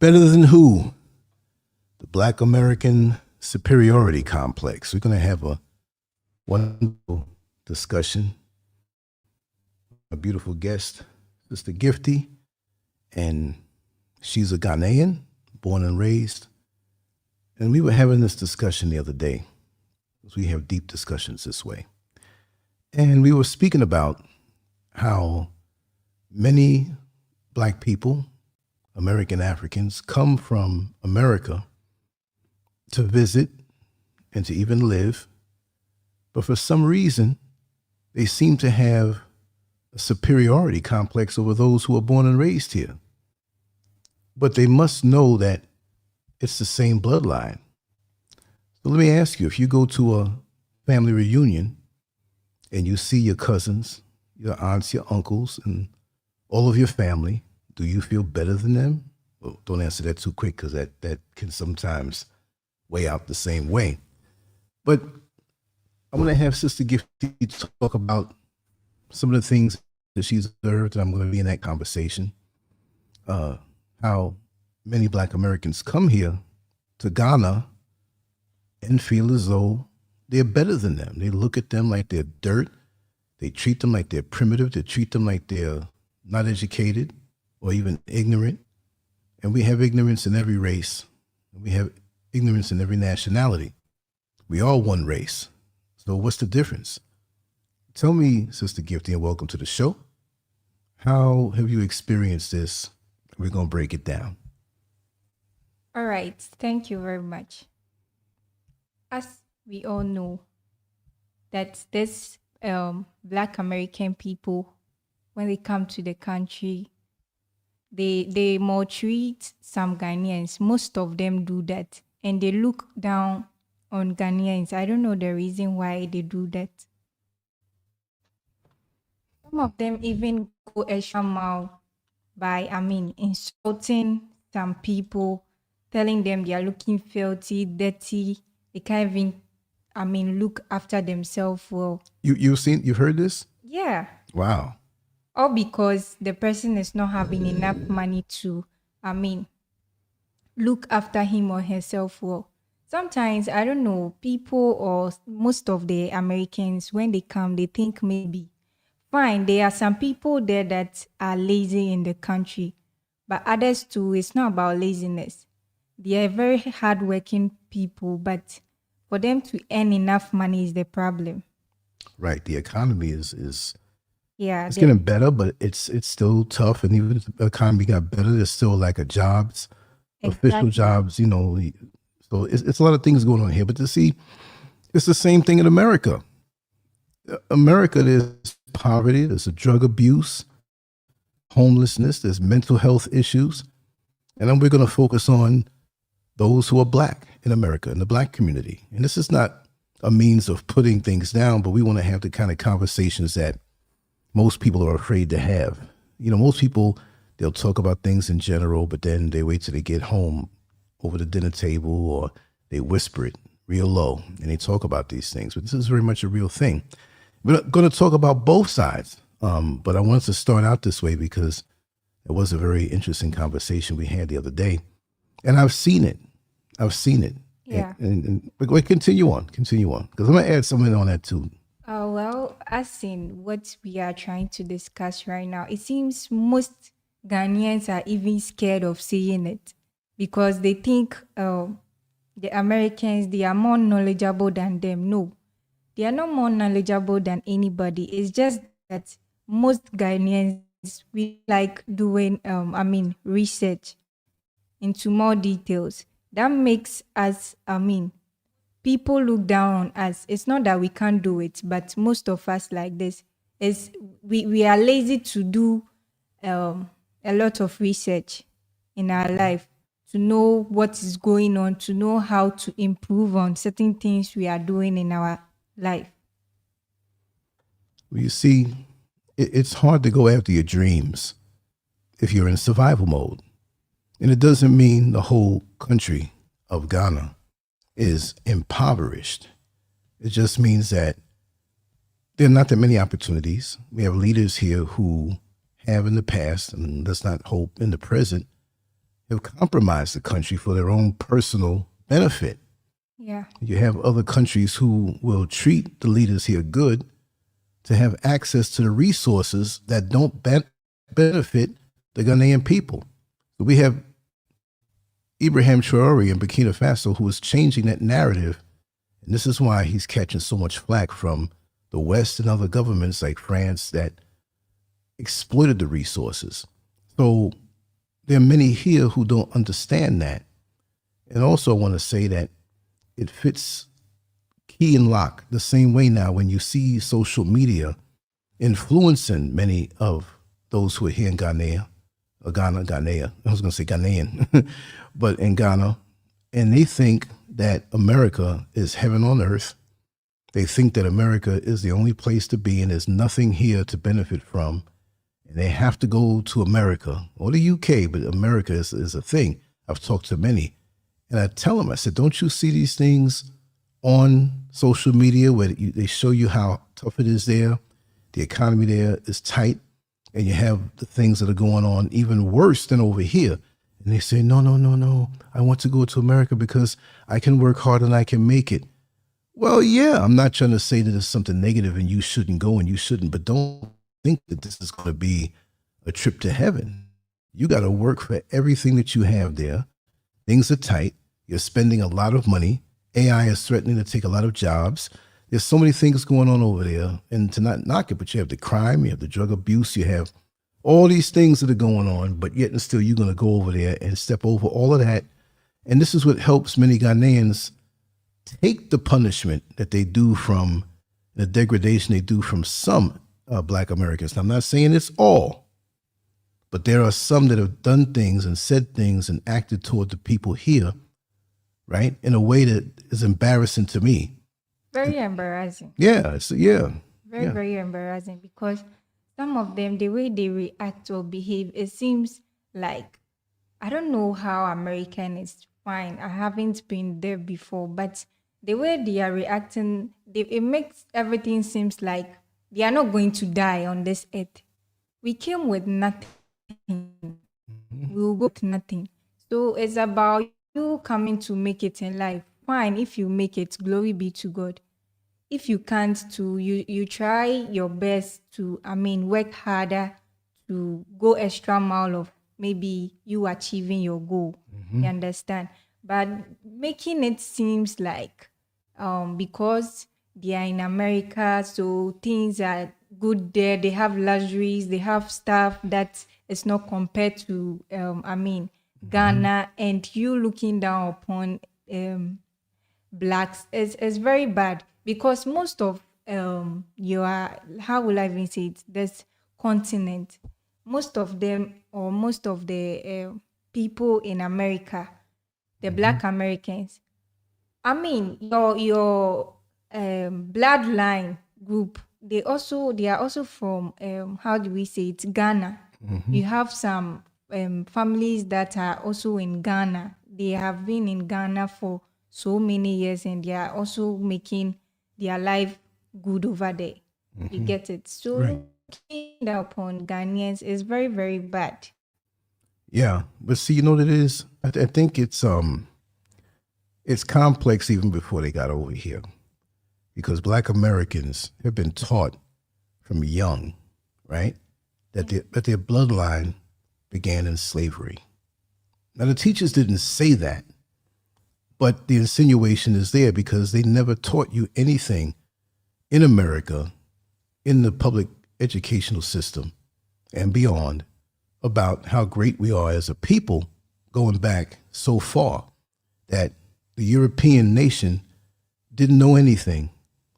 Better than who? The Black American superiority complex. We're going to have a wonderful discussion. A beautiful guest, Sister Gifty, and she's a Ghanaian, born and raised. And we were having this discussion the other day, because we have deep discussions this way. And we were speaking about how many Black people, American Africans, come from America to visit and to even live. But for some reason, they seem to have a superiority complex over those who are born and raised here. But they must know that it's the same bloodline. So let me ask you, if you go to a family reunion and you see your cousins, your aunts, your uncles, and all of your family, do you feel better than them? Well, don't answer that too quick, because that can sometimes weigh out the same way. But I'm going to have Sister Gifty talk about some of the things that she's observed, and I'm going to be in that conversation. How many Black Americans come here to Ghana and feel as though they're better than them. They look at them like they're dirt. They treat them like they're primitive. They treat them like they're not educated or even ignorant. And we have ignorance in every race. We have ignorance in every nationality. We all one race. So what's the difference? Tell me, Sister Gifty, and welcome to the show. How have you experienced this? We're going to break it down. All right. Thank you very much. As we all know, that this Black American people, when they come to the country, they maltreat some Ghanaians. Most of them do that. And they look down on Ghanaians. I don't know the reason why they do that. Some of them even go extra mile by, insulting some people, telling them they are looking filthy, dirty. They can't even, look after themselves well. You've heard this? Yeah. Wow. All because the person is not having enough money to, look after him or herself well. Sometimes, I don't know, people or most of the Americans, when they come, they think maybe, fine, there are some people there that are lazy in the country, but others too, it's not about laziness. They are very hardworking people, but for them to earn enough money is the problem. Right. The economy is it's getting better, but it's still tough. And even if the economy got better, there's still like a jobs, official jobs, So it's a lot of things going on here. But to see, it's the same thing in America. America, there's poverty, there's a drug abuse, homelessness, there's mental health issues. And then we're going to focus on those who are Black in America, in the Black community. And this is not a means of putting things down, but we want to have the kind of conversations that most people are afraid to have. Most people, they'll talk about things in general, but then they wait till they get home over the dinner table, or they whisper it real low and they talk about these things. But this is very much a real thing. We're going to talk about both sides. But I wanted to start out this way because it was a very interesting conversation we had the other day. And I've seen it. Yeah. And wait, continue on, because I'm going to add something on that too. Well, as in what we are trying to discuss right now, it seems most Ghanaians are even scared of saying it because they think the Americans, they are more knowledgeable than them. No, they are not more knowledgeable than anybody. It's just that most Ghanaians, we like doing, research into more details. That makes us, people look down on us. It's not that we can't do it, but most of us like this is we are lazy to do a lot of research in our life to know what is going on, to know how to improve on certain things we are doing in our life. Well, you see, it's hard to go after your dreams if you're in survival mode. And it doesn't mean the whole country of Ghana is impoverished. It just means that there are not that many opportunities. We have leaders here who have in the past, and let's not hope in the present, have compromised the country for their own personal benefit. Yeah. You have other countries who will treat the leaders here good to have access to the resources that don't benefit the Ghanaian people. So we have Ibrahim Traore in Burkina Faso who is changing that narrative. And this is why he's catching so much flack from the West and other governments like France that exploited the resources. So there are many here who don't understand that. And also I want to say that it fits key and lock the same way now when you see social media influencing many of those who are here in Ghana, I was going to say Ghanaian, but in Ghana, and they think that America is heaven on earth. They think that America is the only place to be and there's nothing here to benefit from. And they have to go to America or the UK, but America is a thing. I've talked to many. And I tell them, I said, don't you see these things on social media where they show you how tough it is there? The economy there is tight. And you have the things that are going on even worse than over here. And they say, no. I want to go to America because I can work hard and I can make it. Well, yeah, I'm not trying to say that there's something negative and you shouldn't go and you shouldn't, but don't think that this is going to be a trip to heaven. You got to work for everything that you have there. Things are tight. You're spending a lot of money. AI is threatening to take a lot of jobs. There's so many things going on over there, and to not knock it, but you have the crime, you have the drug abuse, you have all these things that are going on, but yet and still you're going to go over there and step over all of that. And this is what helps many Ghanaians take the punishment that they do from the degradation they do from some Black Americans. Now, I'm not saying it's all, but there are some that have done things and said things and acted toward the people here, right, in a way that is embarrassing to me. Very embarrassing. Yeah, Very embarrassing, because some of them, the way they react or behave, it seems like, I don't know how American is fine. I haven't been there before, but the way they are reacting, it makes everything seems like they are not going to die on this earth. We came with nothing. We will go with nothing. So it's about you coming to make it in life. Fine, if you make it, glory be to God. If you can't, you try your best to, work harder to go extra mile of maybe you achieving your goal. You understand? But making it seems like because they are in America, so things are good there. They have luxuries, they have stuff that is not compared to Ghana, and you looking down upon blacks is very bad, because most of how will I even say it, this continent, most of them, or most of the people in America, the Black Americans, your bloodline group, they are also from how do we say it, Ghana. You have some families that are also in Ghana. They have been in Ghana for so many years, and they are also making their life good over there. You get it? So looking down upon Ghanaians is very, very bad. Yeah, but see, you know what it is? I think it's complex even before they got over here, because Black Americans have been taught from young, right, that their bloodline began in slavery. Now, the teachers didn't say that, but the insinuation is there because they never taught you anything in America, in the public educational system and beyond, about how great we are as a people going back so far that the European nation didn't know anything.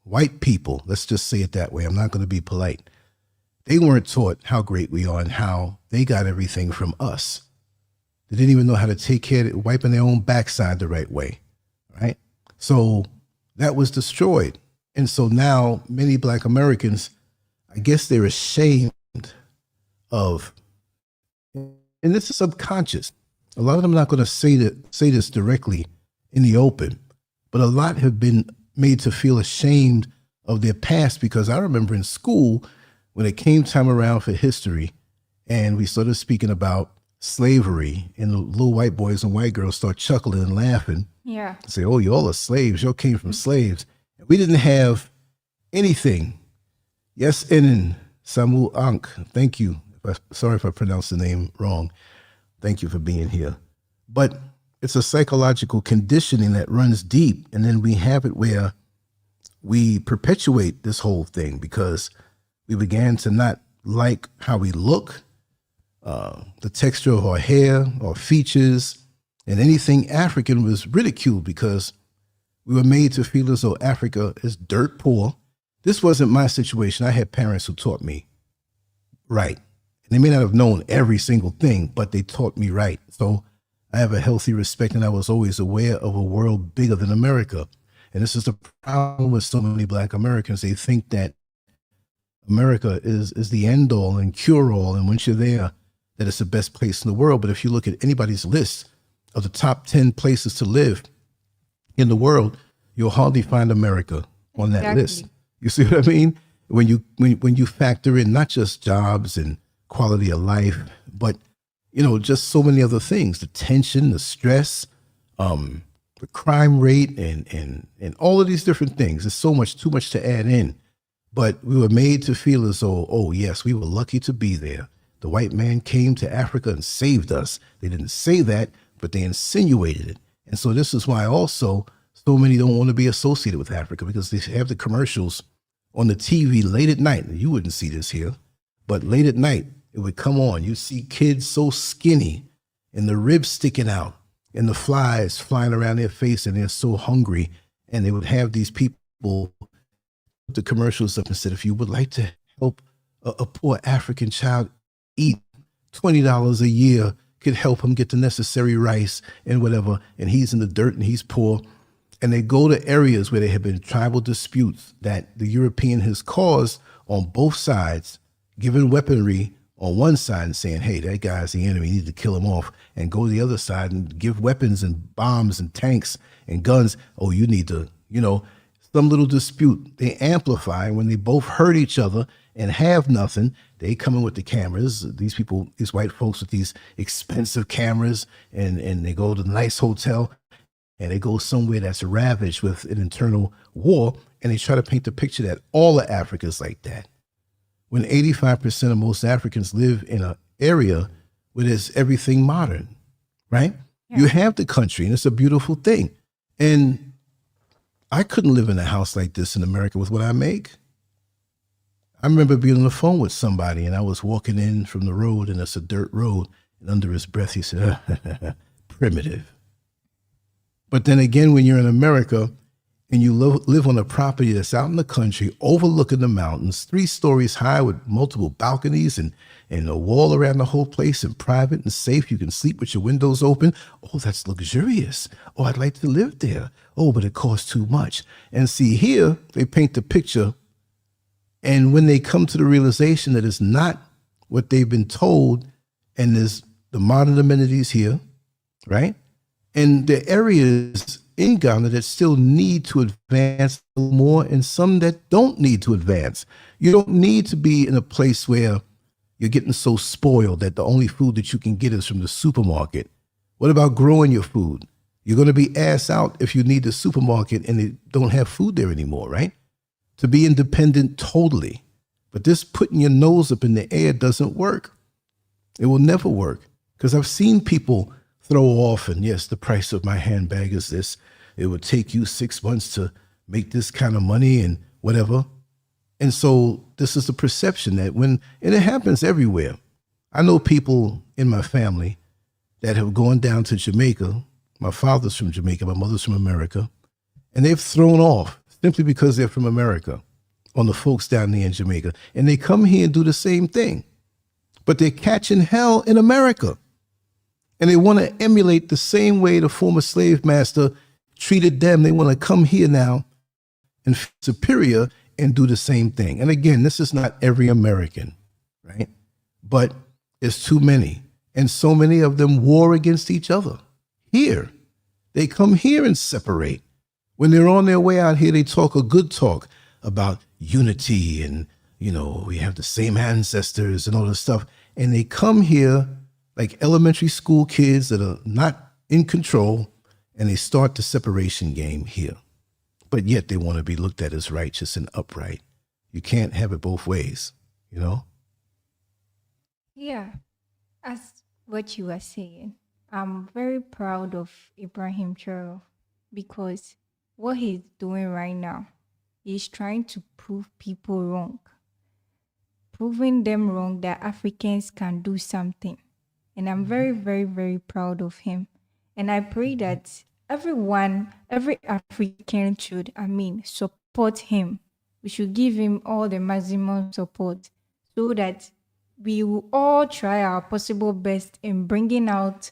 White people, let's just say it that way, I'm not going to be polite, they weren't taught how great we are and how they got everything from us. They didn't even know how to take care of it, wiping their own backside the right way, right? So that was destroyed. And so now many Black Americans, I guess they're ashamed of, and this is subconscious. A lot of them are not going to say this directly in the open, but a lot have been made to feel ashamed of their past, because I remember in school when it came time around for history and we started speaking about slavery, and the little white boys and white girls start chuckling and laughing. Yeah. Say, oh, y'all are slaves. Y'all came from slaves. We didn't have anything. Yes, Inin Samu Ankh. Thank you. Sorry if I pronounced the name wrong. Thank you for being here. But it's a psychological conditioning that runs deep. And then we have it where we perpetuate this whole thing because we began to not like how we look, the texture of our hair, our features, and anything African was ridiculed because we were made to feel as though Africa is dirt poor. This wasn't my situation. I had parents who taught me right. And they may not have known every single thing, but they taught me right. So I have a healthy respect, and I was always aware of a world bigger than America. And this is the problem with so many Black Americans. They think that America is the end all and cure all. And once you're there, that it's the best place in the world. But if you look at anybody's list of the top 10 places to live in the world, you'll hardly find America on that list. You see what I mean? When you factor in not just jobs and quality of life, but just so many other things, the tension, the stress, the crime rate, and all of these different things. There's so much, too much to add in. But we were made to feel as though, oh yes, we were lucky to be there. The white man came to Africa and saved us. They didn't say that, but they insinuated it. And so this is why also so many don't want to be associated with Africa, because they have the commercials on the TV late at night. You wouldn't see this here, but late at night, it would come on. You'd see kids so skinny and the ribs sticking out and the flies flying around their face, and they're so hungry. And they would have these people put the commercials up and said, if you would like to help a poor African child eat, $20 a year could help him get the necessary rice and whatever. And he's in the dirt and he's poor. And they go to areas where there have been tribal disputes that the European has caused on both sides, giving weaponry on one side and saying, hey, that guy's the enemy, you need to kill him off, and go to the other side and give weapons and bombs and tanks and guns. Oh, you need to, some little dispute. They amplify when they both hurt each other and have nothing. They come in with the cameras. These people, these white folks with these expensive cameras, and they go to the nice hotel, and they go somewhere that's ravaged with an internal war, and they try to paint the picture that all of Africa is like that. When 85% of most Africans live in an area where there's everything modern, right? Yeah. You have the country, and it's a beautiful thing. And I couldn't live in a house like this in America with what I make. I remember being on the phone with somebody, and I was walking in from the road, and it's a dirt road, and under his breath, he said, primitive. But then again, when you're in America and you live on a property that's out in the country, overlooking the mountains, 3 stories high with multiple balconies and a wall around the whole place, and private and safe, you can sleep with your windows open. Oh, that's luxurious. Oh, I'd like to live there. Oh, but it costs too much. And see, here they paint the picture. And when they come to the realization that it's not what they've been told, and there's the modern amenities here, right? And the areas in Ghana that still need to advance more, and some that don't need to advance. You don't need to be in a place where you're getting so spoiled that the only food that you can get is from the supermarket. What about growing your food? You're going to be ass out if you need the supermarket and they don't have food there anymore, right? To be independent totally. But this putting your nose up in the air doesn't work. It will never work, because I've seen people throw off, and yes, the price of my handbag is this. It would take you 6 months to make this kind of money and whatever. And so this is the perception that and it happens everywhere. I know people in my family that have gone down to Jamaica. My father's from Jamaica, my mother's from America, and they've thrown off simply because they're from America on the folks down there in Jamaica. And they come here and do the same thing, but they're catching hell in America. And they want to emulate the same way the former slave master treated them. They want to come here now and feel superior and do the same thing. And again, this is not every American, right? But it's too many. And so many of them war against each other. Here, they come here and separate. When they're on their way out here, they talk a good talk about unity and, we have the same ancestors and all this stuff. And they come here like elementary school kids that are not in control, and they start the separation game here. But yet they want to be looked at as righteous and upright. You can't have it both ways, you know? Yeah, as what you were saying, I'm very proud of Ibrahim Traore because what he's doing right now, he's trying to prove people wrong, proving them wrong that Africans can do something. And I'm very, very, very proud of him. And I pray that everyone, every African should, support him. We should give him all the maximum support so that we will all try our possible best in bringing out,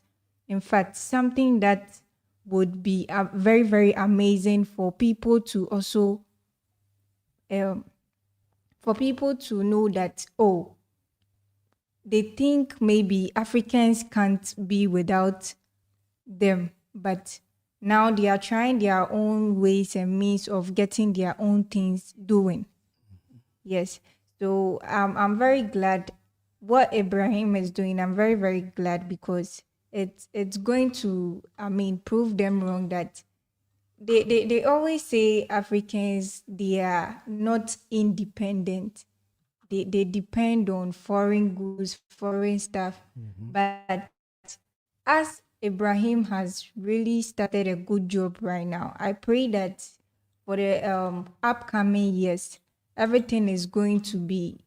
in fact, something that would be very, very amazing for people to also, for people to know that, oh, they think maybe Africans can't be without them, but now they are trying their own ways and means of getting their own things doing. Yes. So I'm very glad what Ibrahim is doing. I'm very, very glad because it's going to, prove them wrong that they always say Africans, they are not independent. They depend on foreign goods, foreign stuff. But as Ibrahim has really started a good job right now, I pray that for the upcoming years, everything is going to be,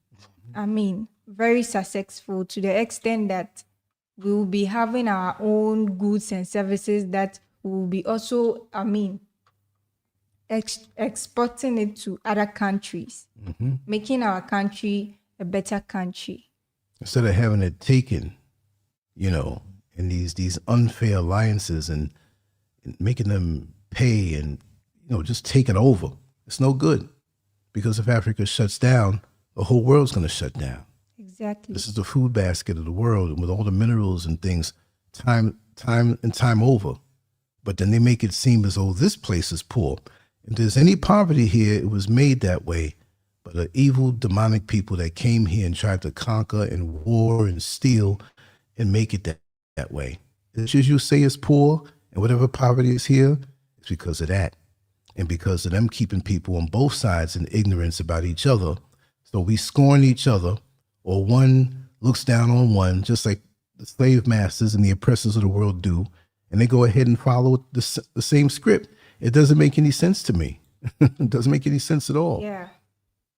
very successful to the extent that we will be having our own goods and services that will be also, exporting it to other countries, making our country a better country. Instead of having it taken, you know, in these unfair alliances and making them pay and, you know, just take it over. It's no good because if Africa shuts down, the whole world's going to shut down. Exactly. This is the food basket of the world, and with all the minerals and things, time over. But then they make it seem as though this place is poor. If there's any poverty here, it was made that way by the evil, demonic people that came here and tried to conquer and war and steal and make it that way. As you say is poor, and whatever poverty is here, it's because of that. And because of them keeping people on both sides in ignorance about each other. So we scorn each other, or one looks down on one, just like the slave masters and the oppressors of the world do, and they go ahead and follow the same script. It doesn't make any sense to me. It doesn't make any sense at all. Yeah.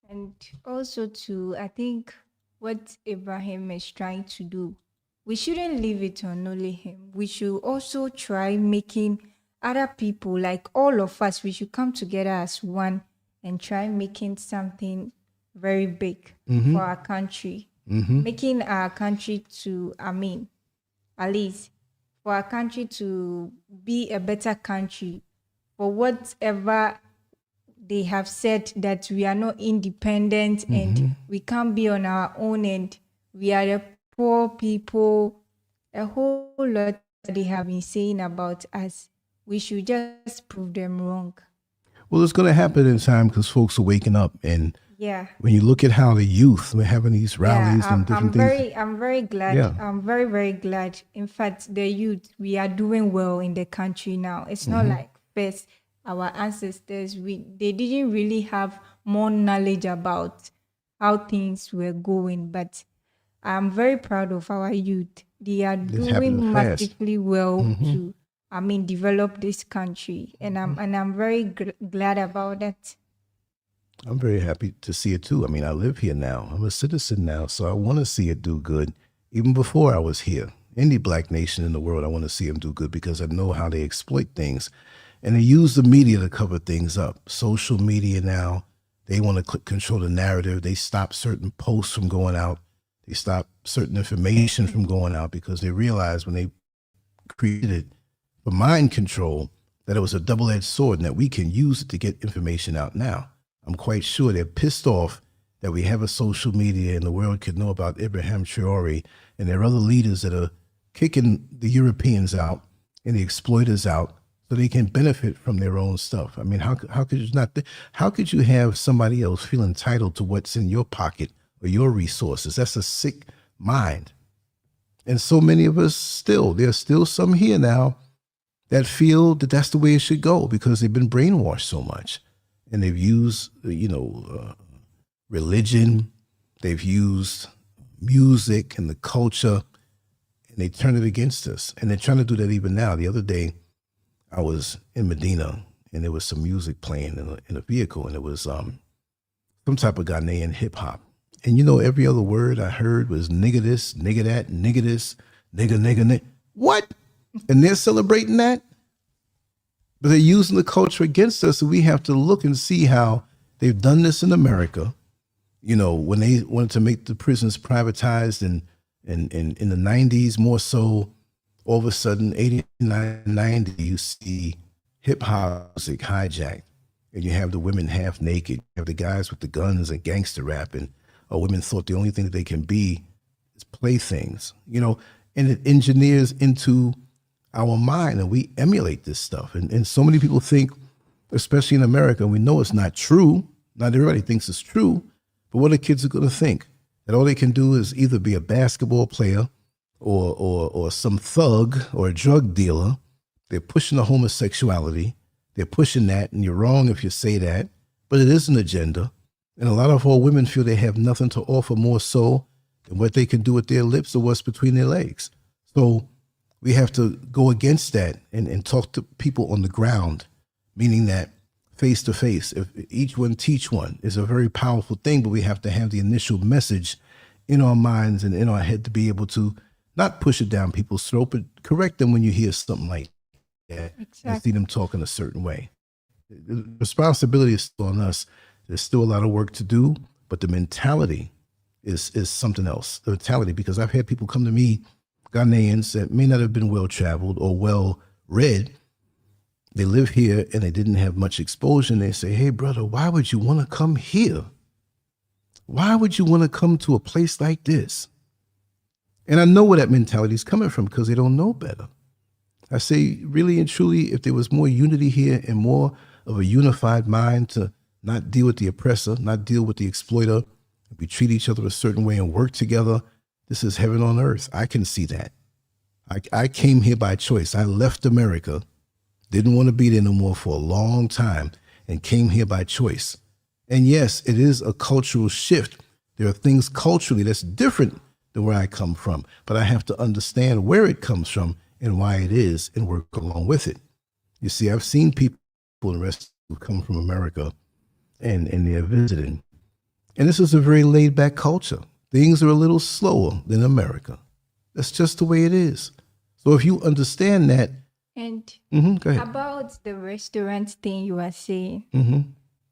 And also too, I think what Ibrahim is trying to do, we shouldn't leave it on only him. We should also try making other people, like all of us, we should come together as one and try making something very big for our country. Making our country to, at least for our country to be a better country. For whatever they have said that we are not independent and we can't be on our own and we are the poor people, a whole lot they have been saying about us. We should just prove them wrong. Well, it's going to happen in time because folks are waking up. And when you look at how the youth, we're having these rallies and different things. I'm very glad. Yeah. I'm very, very glad. In fact, the youth, we are doing well in the country now. It's not like first our ancestors, they didn't really have more knowledge about how things were going. But I'm very proud of our youth. They are doing massively well to, develop this country, and I'm very glad about that. I'm very happy to see it too. I mean, I live here now. I'm a citizen now, so I want to see it do good. Even before I was here, any black nation in the world, I want to see them do good because I know how they exploit things, and they use the media to cover things up. Social media now, they want to control the narrative. They stop certain posts from going out. They stop certain information from going out because they realize when they created for mind control that it was a double-edged sword and that we can use it to get information out now. I'm quite sure they're pissed off that we have a social media and the world could know about Ibrahim Traore and there are other leaders that are kicking the Europeans out and the exploiters out so they can benefit from their own stuff. I mean, how could you not? How could you have somebody else feel entitled to what's in your pocket or your resources? That's a sick mind. And so many of us there's still some here now that feel that that's the way it should go because they've been brainwashed so much. And they've used, religion, they've used music and the culture, and they turn it against us. And they're trying to do that even now. The other day, I was in Medina, and there was some music playing in a vehicle, and it was some type of Ghanaian hip hop. And every other word I heard was nigga this, nigga that, nigga this, nigga. What? And they're celebrating that? But they're using the culture against us, so we have to look and see how they've done this in America. When they wanted to make the prisons privatized and in the 90s more so, all of a sudden, 89, 90, you see hip hop music hijacked, and you have the women half naked, you have the guys with the guns and gangster rap, and women thought the only thing that they can be is playthings, and it engineers into our mind, and we emulate this stuff. And so many people think, especially in America, we know it's not true. Not everybody thinks it's true, but what are kids going to think? That all they can do is either be a basketball player or some thug or a drug dealer. They're pushing the homosexuality. They're pushing that, and you're wrong if you say that, but it is an agenda. And a lot of our women feel they have nothing to offer more so than what they can do with their lips or what's between their legs. So we have to go against that and talk to people on the ground, meaning that face to face, if each one teach one is a very powerful thing, but we have to have the initial message in our minds and in our head to be able to not push it down people's throat, but correct them when you hear something like that. Exactly. And see them talk in a certain way. The responsibility is still on us. There's still a lot of work to do, but the mentality is something else. The mentality, because I've had people come to me, Ghanaians that may not have been well-traveled or well-read. They live here and they didn't have much exposure, and they say, hey, brother, why would you want to come here? Why would you want to come to a place like this? And I know where that mentality is coming from because they don't know better. I say, really and truly, if there was more unity here and more of a unified mind to not deal with the oppressor, not deal with the exploiter, we treat each other a certain way and work together, this is heaven on earth. I can see that. I came here by choice. I left America, didn't want to be there no more for a long time, and came here by choice. And yes, it is a cultural shift. There are things culturally that's different than where I come from, but I have to understand where it comes from and why it is and work along with it. You see, I've seen people in the rest who come from America and they're visiting. And this is a very laid back culture. Things are a little slower than America. That's just the way it is. So if you understand that. And go ahead. About the restaurant thing you are saying,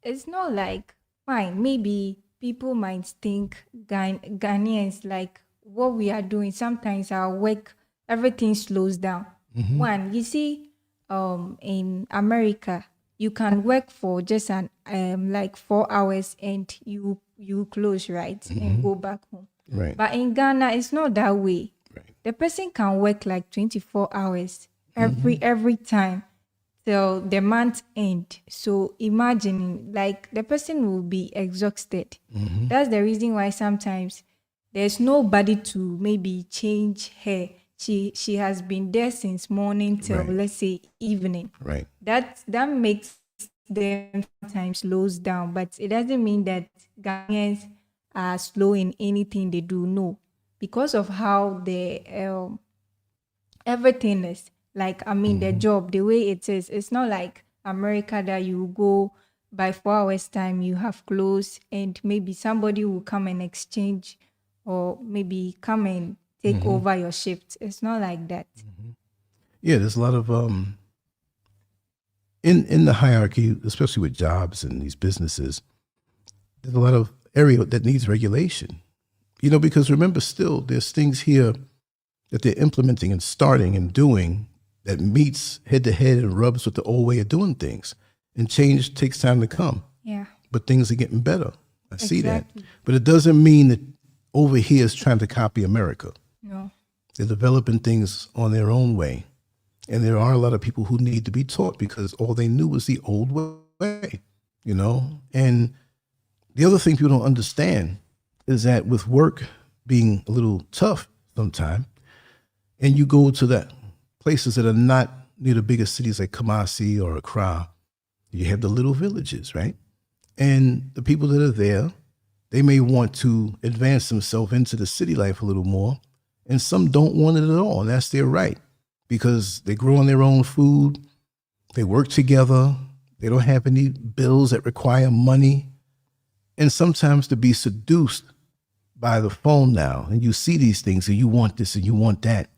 it's not like, fine, maybe people might think Ghanaians, like what we are doing, sometimes our work, everything slows down. One, you see, in America, you can work for just like 4 hours and you close, right? And go back home. Right. But in Ghana, it's not that way. Right. The person can work like 24 hours every time till the month end. So imagine, like, the person will be exhausted. That's the reason why sometimes there's nobody to maybe change her. She has been there since morning till, let's say, evening. Right. That makes them sometimes slows down, but it doesn't mean that Ghanaians are slow in anything they do. No, because of how the everything is. Like, I mean, the job, the way it is, it's not like America that you go by 4 hours time, you have closed, and maybe somebody will come and exchange or maybe come and take over your shift. It's not like that. Yeah, there's a lot of in the hierarchy, especially with jobs and these businesses, there's a lot of area that needs regulation. Because remember, still there's things here that they're implementing and starting and doing that meets head to head and rubs with the old way of doing things. And change takes time to come. Yeah. But things are getting better. I see that. But it doesn't mean that over here is trying to copy America. No. They're developing things on their own way. And there are a lot of people who need to be taught because all they knew was the old way, And the other thing people don't understand is that with work being a little tough sometimes, and you go to the places that are not near the biggest cities like Kumasi or Accra, you have the little villages, right? And the people that are there, they may want to advance themselves into the city life a little more, and some don't want it at all, and that's their right, because they grow on their own food, they work together, they don't have any bills that require money, and sometimes to be seduced by the phone now, and you see these things, and you want this and you want that.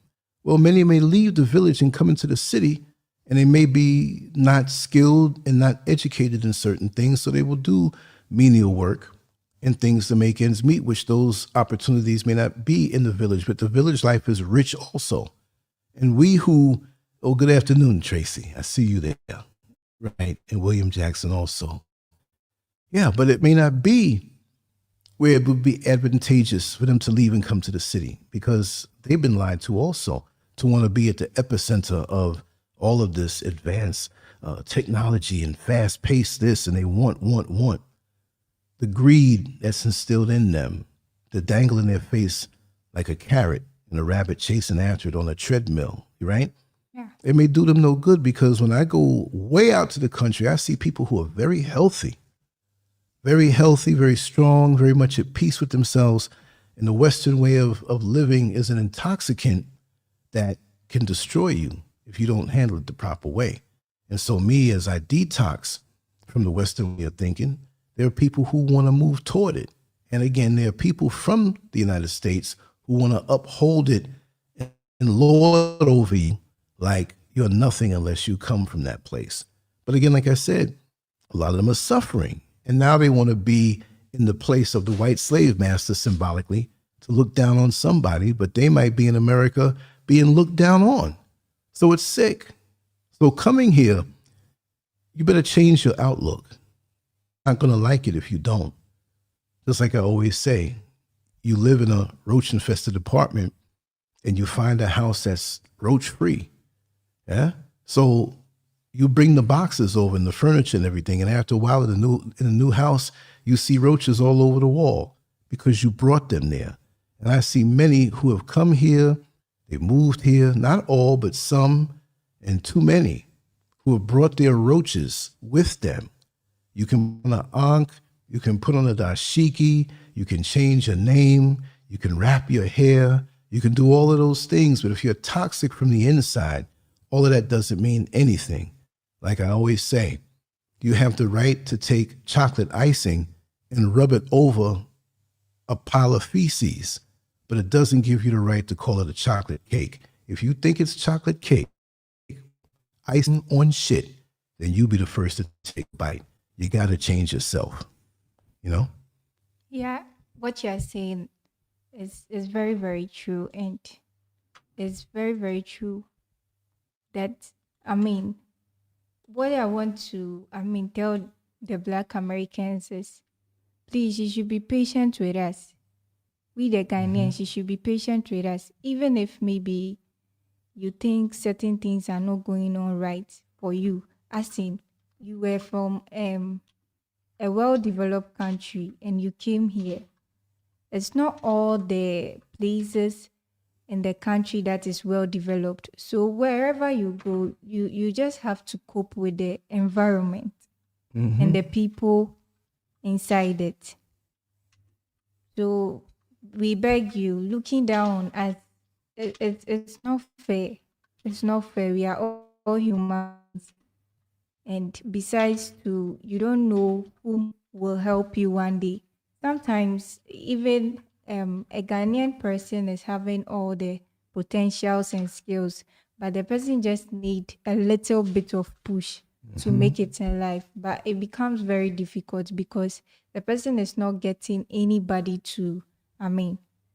Well, many may leave the village and come into the city, and they may be not skilled and not educated in certain things, so they will do menial work and things to make ends meet, which those opportunities may not be in the village, but the village life is rich also. And we who, oh, good afternoon, Tracy. I see you there, right? And William Jackson also. Yeah, but it may not be where it would be advantageous for them to leave and come to the city, because they've been lied to also, to want to be at the epicenter of all of this advanced technology and fast-paced this, and they want. The greed that's instilled in them, the dangle in their face like a carrot and a rabbit chasing after it on a treadmill, right? Yeah. It may do them no good, because when I go way out to the country, I see people who are very healthy, very strong, very much at peace with themselves. And the Western way of living is an intoxicant that can destroy you if you don't handle it the proper way. And so me, as I detox from the Western way of thinking, there are people who want to move toward it. And again, there are people from the United States who want to uphold it and lord over you like you're nothing unless you come from that place. But again, like I said, a lot of them are suffering. And now they want to be in the place of the white slave master symbolically to look down on somebody, but they might be in America being looked down on. So it's sick. So coming here, you better change your outlook. Not going to like it if you don't. Just like I always say, you live in a roach infested apartment and you find a house that's roach free. Yeah. So you bring the boxes over and the furniture and everything. And after a while in a new house, you see roaches all over the wall because you brought them there. And I see many who have come here, they moved here, not all, but some, and too many who have brought their roaches with them. You can put on an ankh, you can put on a dashiki, you can change your name, you can wrap your hair, you can do all of those things. But if you're toxic from the inside, all of that doesn't mean anything. Like I always say, you have the right to take chocolate icing and rub it over a pile of feces, but it doesn't give you the right to call it a chocolate cake. If you think it's chocolate cake, icing on shit, then you be the first to take a bite. You got to change yourself, you know? Yeah, what you're saying is very, very true. And it's very, very true that, I mean, what I want to, tell the Black Americans is, please, you should be patient with us. We, the Ghanaians, you should be patient with us. Even if maybe you think certain things are not going on right for you, as in you were from a well-developed country and you came here. It's not all the places in the country that is well developed. So wherever you go, you just have to cope with the environment and the people inside it. So we beg you, looking down at it's not fair. It's not fair. We are all humans. And besides, you don't know who will help you one day. Sometimes even a Ghanaian person is having all the potentials and skills, but the person just need a little bit of push to make it in life. But it becomes very difficult because the person is not getting anybody to,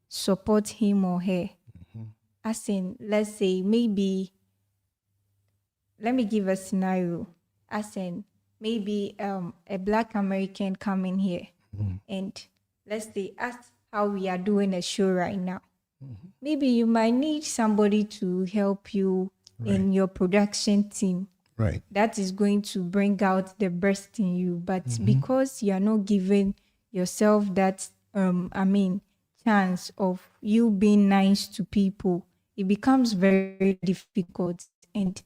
support him or her. As in, let's say maybe, let me give a scenario. As in, maybe a Black American coming here and let's say, as how we are doing a show right now. Maybe you might need somebody to help you in your production team. Right. That is going to bring out the best in you. But because you are not giving yourself that, chance of you being nice to people, it becomes very difficult. And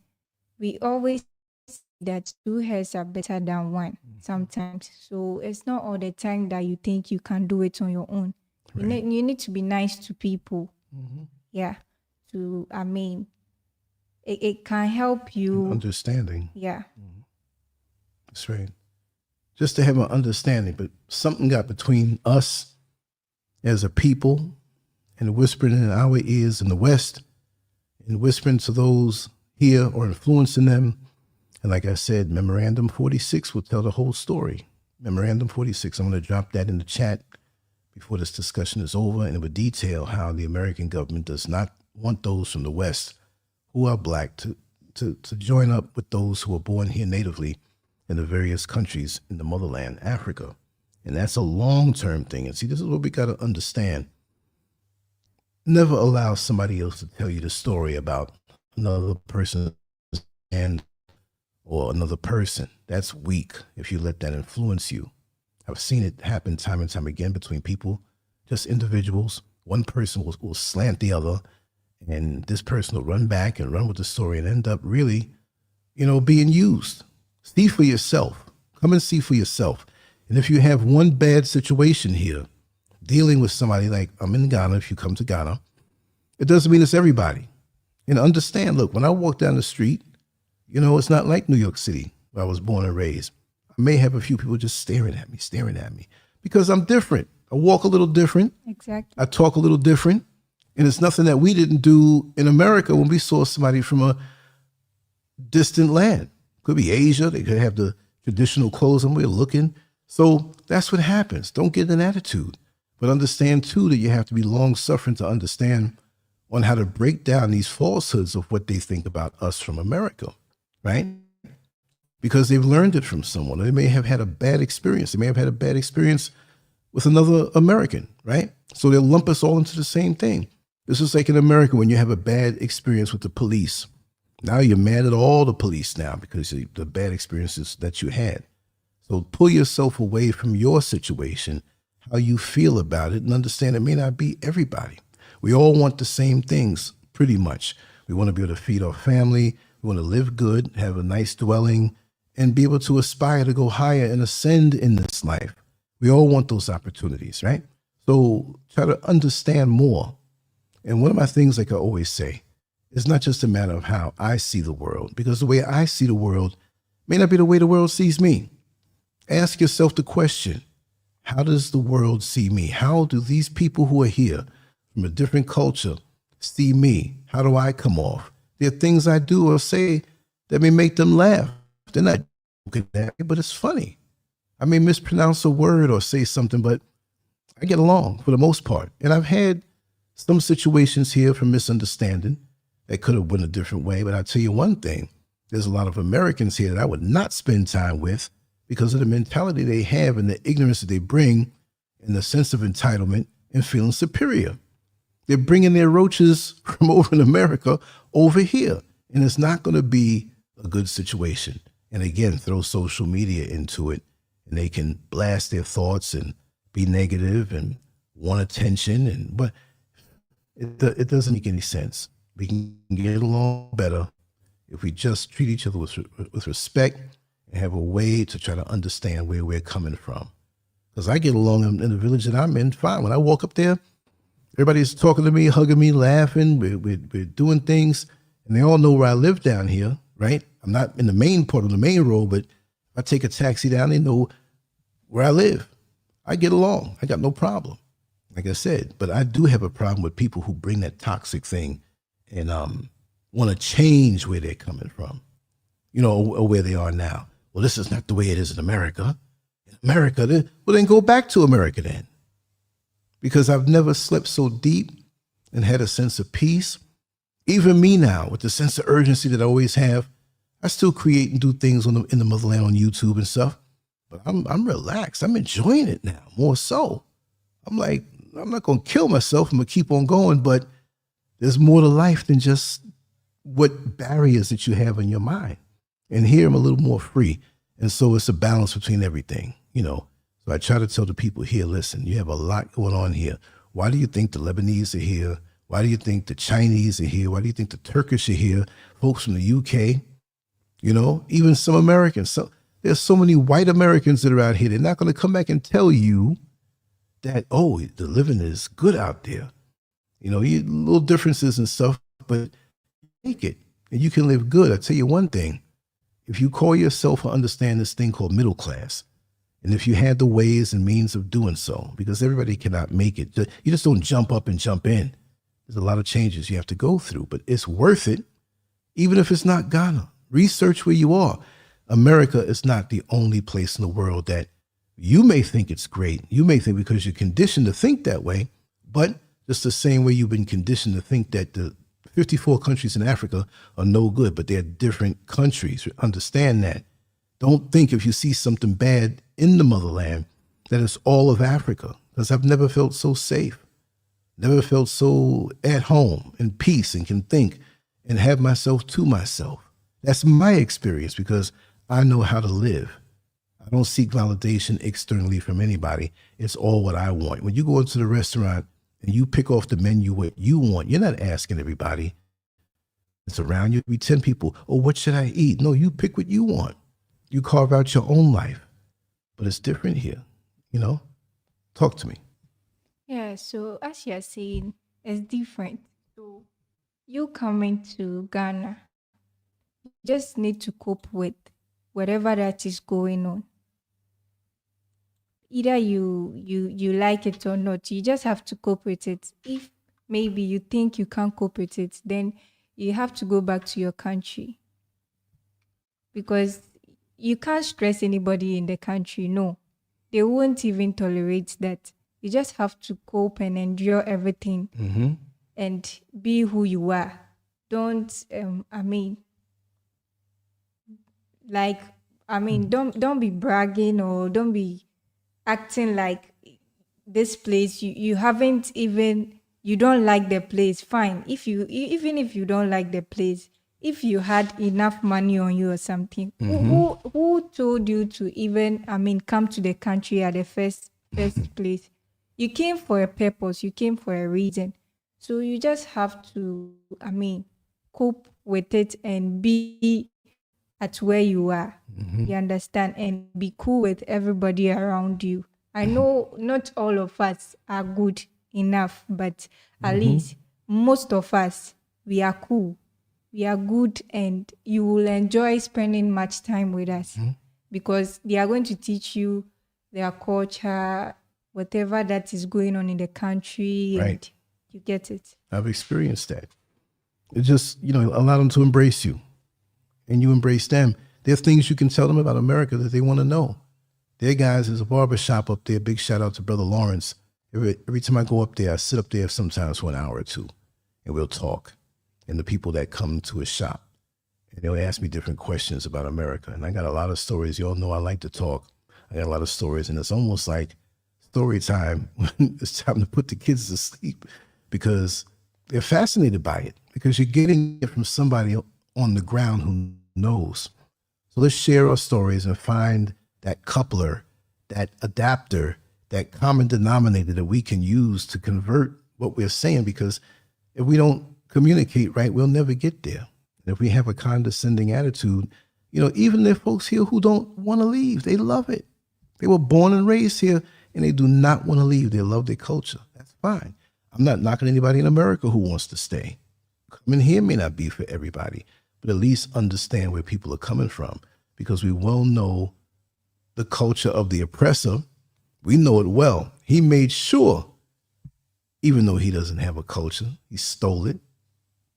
we always say that two heads are better than one sometimes. So it's not all the time that you think you can do it on your own. Right. You need to be nice to people. Mm-hmm. Yeah. It can help you. Understanding. Yeah. That's right. Just to have an understanding, but something got between us as a people and whispering in our ears in the West and whispering to those here or influencing them. And like I said, Memorandum 46 will tell the whole story. Memorandum 46, I'm going to drop that in the chat before this discussion is over, and it will detail how the American government does not want those from the West who are black to join up with those who are born here natively in the various countries in the motherland, Africa. And that's a long-term thing. And see, this is what we got to understand. Never allow somebody else to tell you the story about another person and or another person. That's weak if you let that influence you. I've seen it happen time and time again between people, just individuals. One person will slant the other, and this person will run back and run with the story and end up really, being used. See for yourself. Come and see for yourself. And if you have one bad situation here, dealing with somebody like I'm in Ghana, if you come to Ghana, it doesn't mean it's everybody. And understand, look, when I walk down the street, it's not like New York City, where I was born and raised. I may have a few people just staring at me, because I'm different. I walk a little different. Exactly. I talk a little different. And it's nothing that we didn't do in America when we saw somebody from a distant land. Could be Asia. They could have the traditional clothes and we're looking. So that's what happens. Don't get an attitude. But understand, too, that you have to be long-suffering to understand on how to break down these falsehoods of what they think about us from America, right? Because they've learned it from someone. They may have had a bad experience. They may have had a bad experience with another American, right? So they'll lump us all into the same thing. This is like in America when you have a bad experience with the police. Now you're mad at all the police now because of the bad experiences that you had. So pull yourself away from your situation, how you feel about it, and understand it may not be everybody. We all want the same things, pretty much. We want to be able to feed our family. We want to live good, have a nice dwelling, and be able to aspire to go higher and ascend in this life. We all want those opportunities, right? So try to understand more. And one of my things, like I always say, it's not just a matter of how I see the world, because the way I see the world may not be the way the world sees me. Ask yourself the question, how does the world see me? How do these people who are here from a different culture see me? How do I come off? There are things I do or say that may make them laugh. They're not joking at me, but it's funny. I may mispronounce a word or say something, but I get along for the most part. And I've had some situations here from misunderstanding that could have went a different way. But I'll tell you one thing, there's a lot of Americans here that I would not spend time with because of the mentality they have and the ignorance that they bring and the sense of entitlement and feeling superior. They're bringing their roaches from over in America over here. And it's not going to be a good situation. And again, throw social media into it and they can blast their thoughts and be negative and want attention. But it doesn't make any sense. We can get along better if we just treat each other with respect and have a way to try to understand where we're coming from. Because I get along in the village that I'm in fine. When I walk up there, everybody's talking to me, hugging me, laughing. We're doing things. And they all know where I live down here, right? I'm not in the main part of the main road, but if I take a taxi down, they know where I live. I get along. I got no problem, like I said. But I do have a problem with people who bring that toxic thing and want to change where they're coming from, or where they are now. Well, this is not the way it is in America. In America, well, then go back to America then. Because I've never slept so deep and had a sense of peace. Even me now, with the sense of urgency that I always have, I still create and do things in the motherland on YouTube and stuff. But I'm relaxed. I'm enjoying it now, more so. I'm like, I'm not going to kill myself. I'm going to keep on going. But there's more to life than just what barriers that you have in your mind. And here I'm a little more free. And so it's a balance between everything, So I try to tell the people here, listen, you have a lot going on here. Why do you think the Lebanese are here? Why do you think the Chinese are here? Why do you think the Turkish are here? Folks from the UK, you know, even some Americans. So there's so many white Americans that are out here. They're not going to come back and tell you that, oh, the living is good out there. You know, you little differences and stuff, but make it and you can live good. I tell you one thing, if you call yourself or understand this thing called middle class, and if you had the ways and means of doing so, because everybody cannot make it, you just don't jump up and jump in. There's a lot of changes you have to go through, but it's worth it, even if it's not Ghana. Research where you are. America is not the only place in the world that you may think it's great. You may think because you're conditioned to think that way, but just the same way you've been conditioned to think that the 54 countries in Africa are no good, but they're different countries. Understand that. Don't think if you see something bad in the motherland that it's all of Africa, because I've never felt so safe. Never felt so at home in peace and can think and have myself to myself. That's my experience because I know how to live. I don't seek validation externally from anybody. It's all what I want. When you go into the restaurant and you pick off the menu what you want, you're not asking everybody. It's around you. Be 10 people. Oh, what should I eat? No, you pick what you want. You carve out your own life. But it's different here, you know? Talk to me. Yeah, so as you're saying, it's different. So you coming to Ghana, you just need to cope with whatever that is going on. Either you like it or not, you just have to cope with it. If maybe you think you can't cope with it, then you have to go back to your country. Because you can't stress anybody in the country, no. They won't even tolerate that. You just have to cope and endure everything and be who you are. Don't, don't be bragging or don't be acting like this place, you haven't even, you don't like the place. Fine. Even if you don't like the place, if you had enough money on you or something, who told you to even, come to the country at the first place? You came for a purpose. You came for a reason. So you just have to, cope with it and be at where you are. You understand? And be cool with everybody around you. I know not all of us are good enough, but at least most of us, we are cool. We are good and you will enjoy spending much time with us because they are going to teach you their culture, whatever that is going on in the country, Right. and you get it. I've experienced that. It's just, allow them to embrace you and you embrace them. There are things you can tell them about America that they want to know. There, guys, there's a barber shop up there. Big shout out to Brother Lawrence. Every time I go up there, I sit up there sometimes for an hour or two and we'll talk. And the people that come to his shop and they'll ask me different questions about America. And I got a lot of stories. You all know I like to talk. I got a lot of stories and it's almost like story time when it's time to put the kids to sleep because they're fascinated by it because you're getting it from somebody on the ground who knows. So let's share our stories and find that coupler, that adapter, that common denominator that we can use to convert what we're saying, because if we don't communicate right, we'll never get there. And if we have a condescending attitude, even there are folks here who don't want to leave. They love it. They were born and raised here and they do not want to leave. They love their culture. That's fine. I'm not knocking anybody in America who wants to stay. Coming here may not be for everybody, but at least understand where people are coming from, because we well know the culture of the oppressor. We know it well. He made sure, even though he doesn't have a culture, he stole it,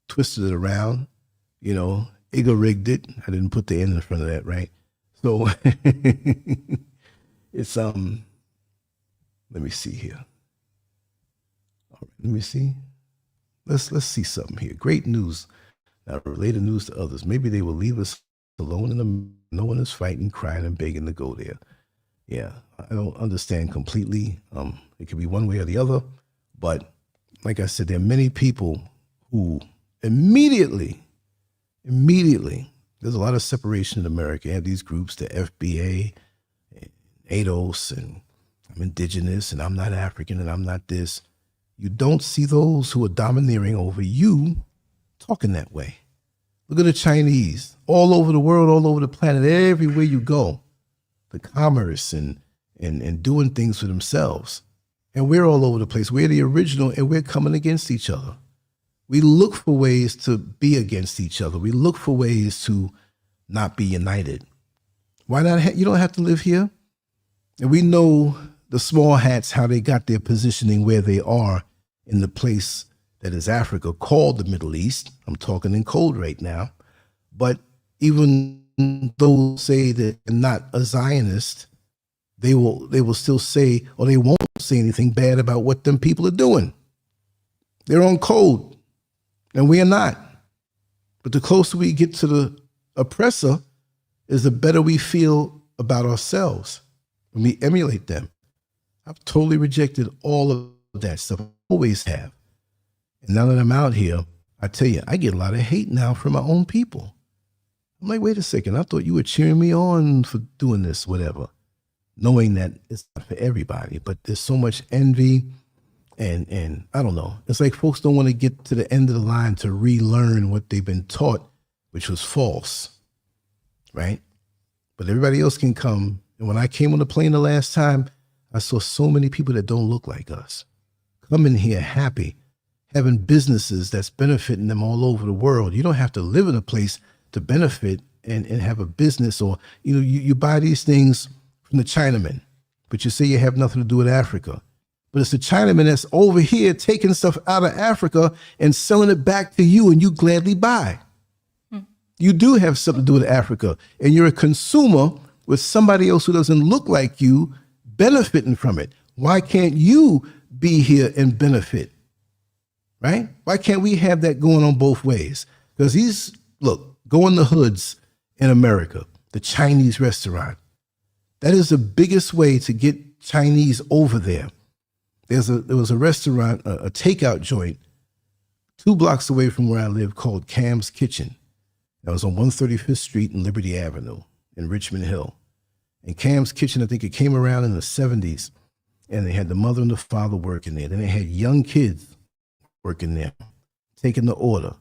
twisted it around, Igor rigged it. I didn't put the N in front of that, right? So it's, let me see here. All right, let me see. Let's see something here. Great news. Now related news to others. Maybe they will leave us alone no one is fighting, crying, and begging to go there. Yeah, I don't understand completely. It could be one way or the other, but like I said, there are many people who immediately, there's a lot of separation in America. You have these groups, the FBA, ADOS, and I'm indigenous, and I'm not African, and I'm not this. you don't see those who are domineering over you talking that way. Look at the Chinese all over the world, all over the planet, everywhere you go, the commerce and doing things for themselves. And we're all over the place. We're the original, and we're coming against each other. We look for ways to be against each other. We look for ways to not be united. Why not? You don't have to live here. And we know the small hats, how they got their positioning where they are in the place that is Africa, called the Middle East. I'm talking in code right now. But even those say that they're not a Zionist, they will still say, or they won't say anything bad about what them people are doing. They're on code, and we are not. But the closer we get to the oppressor, is the better we feel about ourselves when we emulate them. I've totally rejected all of that stuff. I always have. And now that I'm out here, I tell you, I get a lot of hate now from my own people. I'm like, wait a second, I thought you were cheering me on for doing this, whatever. Knowing that it's not for everybody, but there's so much envy and I don't know. It's like folks don't want to get to the end of the line to relearn what they've been taught, which was false, right? But everybody else can come. And when I came on the plane the last time, I saw so many people that don't look like us come in here happy, having businesses that's benefiting them all over the world. You don't have to live in a place to benefit and have a business, or, you know, you buy these things from the Chinaman, but you say you have nothing to do with Africa. But it's the Chinaman that's over here taking stuff out of Africa and selling it back to you, and you gladly buy. You do have something to do with Africa, and you're a consumer with somebody else who doesn't look like you benefiting from it. Why can't you be here and benefit? Right? Why can't we have that going on both ways? Because go in the hoods in America, the Chinese restaurant. That is the biggest way to get Chinese over there. There was a restaurant, a takeout joint, 2 blocks away from where I live, called Cam's Kitchen. That was on 135th Street and Liberty Avenue in Richmond Hill. And Cam's Kitchen, I think it came around in the 70s, and they had the mother and the father working there. Then they had young kids working there, taking the order,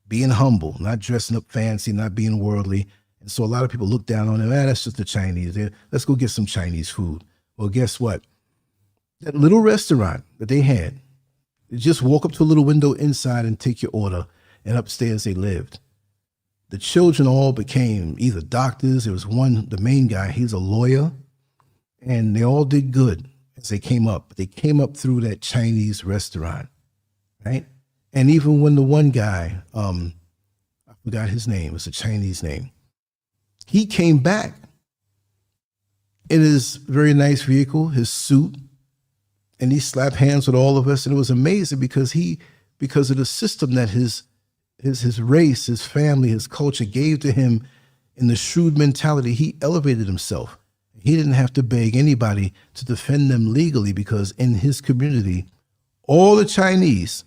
being humble, not dressing up fancy, not being worldly. And so a lot of people look down on them. That's just the Chinese. Let's go get some Chinese food. Well, guess what? That little restaurant that they had, you just walk up to a little window inside and take your order, and upstairs they lived. The children all became either doctors. There was one, the main guy, he's a lawyer, and they all did good as they came up. They came up through that Chinese restaurant, right? And even when the one guy, I forgot his name, it's a Chinese name, he came back in his very nice vehicle, his suit, and he slapped hands with all of us. And it was amazing because of the system that his race, his family, his culture gave to him in the shrewd mentality, he elevated himself. He didn't have to beg anybody to defend them legally, because in his community, all the Chinese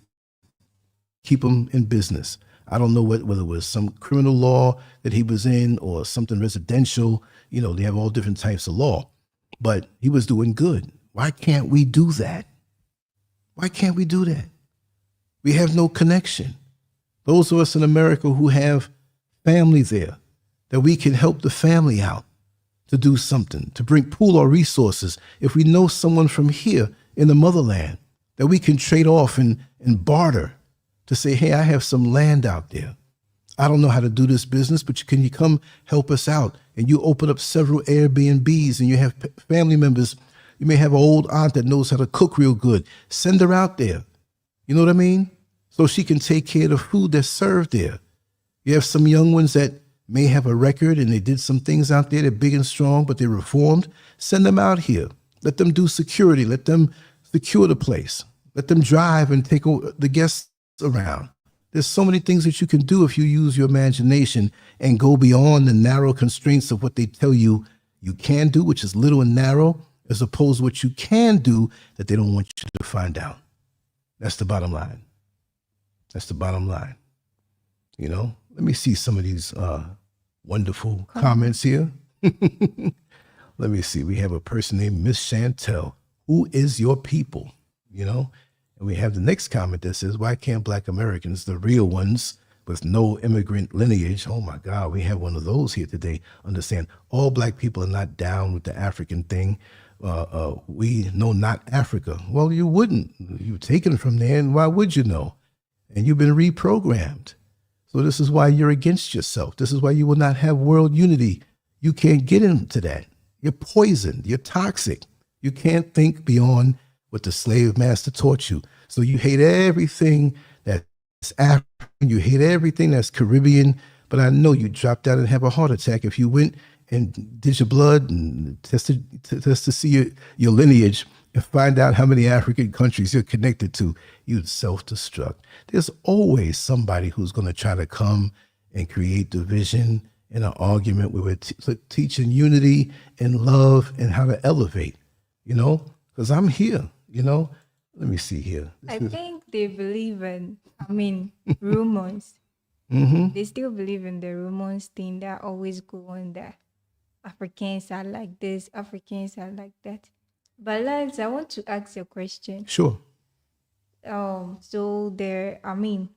keep him in business. I don't know whether it was some criminal law that he was in or something residential. You know, they have all different types of law, but he was doing good. Why can't we do that? Why can't we do that? We have no connection. Those of us in America who have family there, that we can help the family out to do something, to pool our resources. If we know someone from here in the motherland, that we can trade off and barter, to say, hey, I have some land out there. I don't know how to do this business, but can you come help us out? And you open up several Airbnbs, and you have family members. You may have an old aunt that knows how to cook real good. Send her out there. You know what I mean? So she can take care of the food that's served there. You have some young ones that may have a record and they did some things out there. They're big and strong, but they're reformed. Send them out here. Let them do security. Let them secure the place. Let them drive and take the guests around. There's so many things that you can do if you use your imagination and go beyond the narrow constraints of what they tell you you can do, which is little and narrow, as opposed to what you can do that they don't want you to find out. That's the bottom line. That's the bottom line. You know, let me see some of these wonderful comments here. Let me see. We have a person named Miss Chantel. Who is your people? You know, And we have the next comment that says, why can't Black Americans, the real ones with no immigrant lineage, oh my God, we have one of those here today, understand all Black people are not down with the African thing. We know not Africa. Well, you wouldn't. You've taken from there, and why would you know? And you've been reprogrammed. So this is why you're against yourself. This is why you will not have world unity. You can't get into that. You're poisoned. You're toxic. You can't think beyond what the slave master taught you. So you hate everything that's African. You hate everything that's Caribbean. But I know you dropped out and have a heart attack if you went and did your blood and tested to see your lineage and find out how many African countries you're connected to. You'd self-destruct. There's always somebody who's going to try to come and create division in an argument where we're teaching unity and love and how to elevate, because I'm here, Let me see here. I think they believe in, rumors. They still believe in the rumors thing that always go on that Africans are like this, Africans are like that. But Lance, I want to ask you a question. Sure. So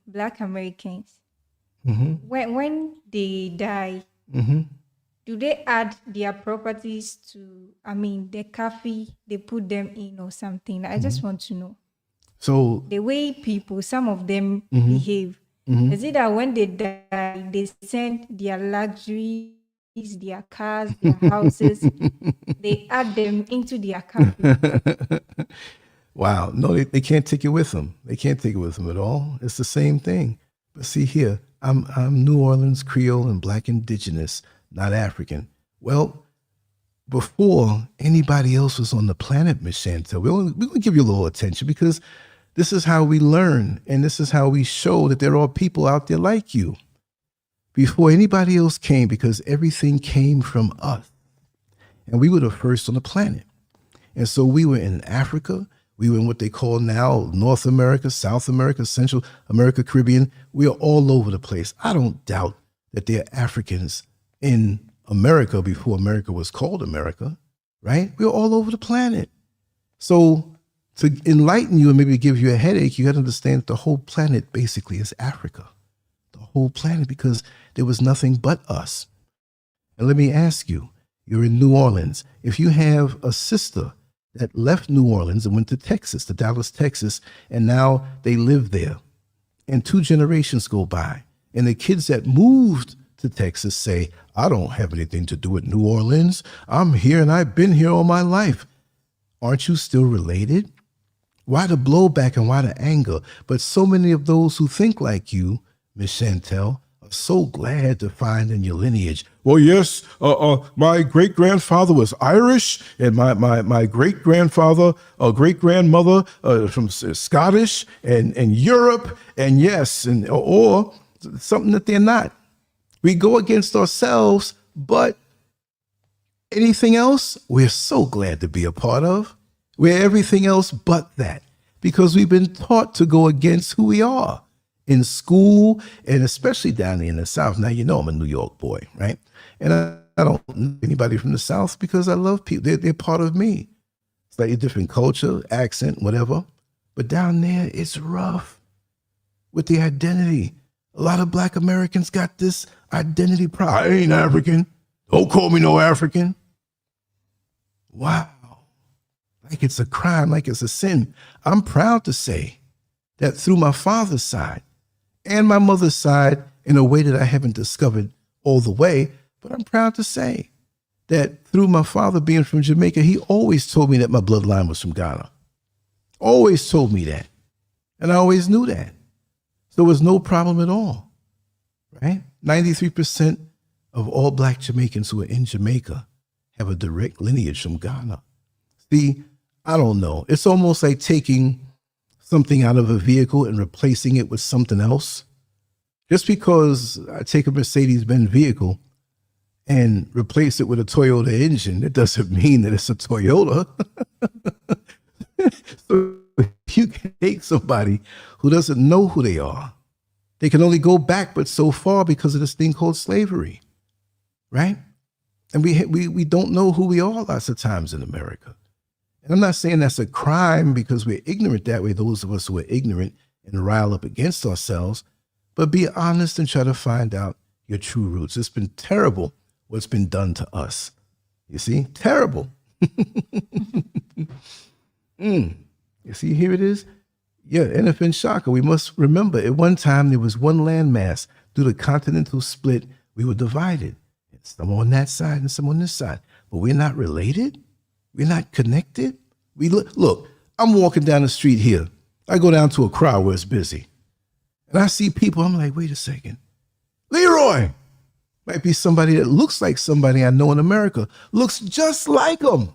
Black Americans, when they die, do they add their properties to, the cafe they put them in or something? I just want to know. So the way people, some of them behave, is it that when they die, they send their luxuries, their cars, their houses, they add them into their cafe? Wow. No, they can't take it with them. They can't take it with them at all. It's the same thing. But see here, I'm New Orleans Creole and Black Indigenous, not African. Well, before anybody else was on the planet, Miss Chantel, we're going to give you a little attention because this is how we learn and this is how we show that there are people out there like you. Before anybody else came, because everything came from us. And we were the first on the planet. And so we were in Africa. We were in what they call now North America, South America, Central America, Caribbean. We are all over the place. I don't doubt that there are Africans in America before America was called America, right? We're all over the planet. So to enlighten you and maybe give you a headache, you got to understand that the whole planet basically is Africa. The whole planet, because there was nothing but us. And let me ask you, you're in New Orleans. If you have a sister that left New Orleans and went to Texas, to Dallas, Texas, and now they live there, and 2 generations go by, and the kids that moved to Texas say, I don't have anything to do with New Orleans. I'm here and I've been here all my life. Aren't you still related? Why the blowback and why the anger? But so many of those who think like you, Miss Chantel, are so glad to find in your lineage. Well, yes, my great-grandfather was Irish, and my great-grandfather, great-grandmother from Scottish and Europe, and yes, or something that they're not. We go against ourselves, but anything else, we're so glad to be a part of. We're everything else but that, because we've been taught to go against who we are in school, and especially down there in the South. Now, I'm a New York boy, right? And I don't know anybody from the South because I love people. They're part of me. Slightly different culture, accent, whatever. But down there, it's rough with the identity. A lot of Black Americans got this identity problem. I ain't African. Don't call me no African. Wow. Like it's a crime, like it's a sin. I'm proud to say that through my father's side and my mother's side, in a way that I haven't discovered all the way, but I'm proud to say that through my father being from Jamaica, he always told me that my bloodline was from Ghana. Always told me that. And I always knew that. So there was no problem at all, right? 93% of all Black Jamaicans who are in Jamaica have a direct lineage from Ghana. See, I don't know. It's almost like taking something out of a vehicle and replacing it with something else. Just because I take a Mercedes-Benz vehicle and replace it with a Toyota engine, it doesn't mean that it's a Toyota. So you can take somebody who doesn't know who they are. They can only go back but so far because of this thing called slavery, right? And we don't know who we are lots of times in America. And I'm not saying that's a crime because we're ignorant that way, those of us who are ignorant and rile up against ourselves, but be honest and try to find out your true roots. It's been terrible what's been done to us. You see? Terrible. You see, here it is. Yeah, NFN Shaka. We must remember at one time there was one landmass. Through the continental split, we were divided. Some on that side and some on this side. But we're not related? We're not connected? Look, I'm walking down the street here. I go down to a crowd where it's busy. And I see people, I'm like, wait a second. Leroy! Might be somebody that looks like somebody I know in America. Looks just like them.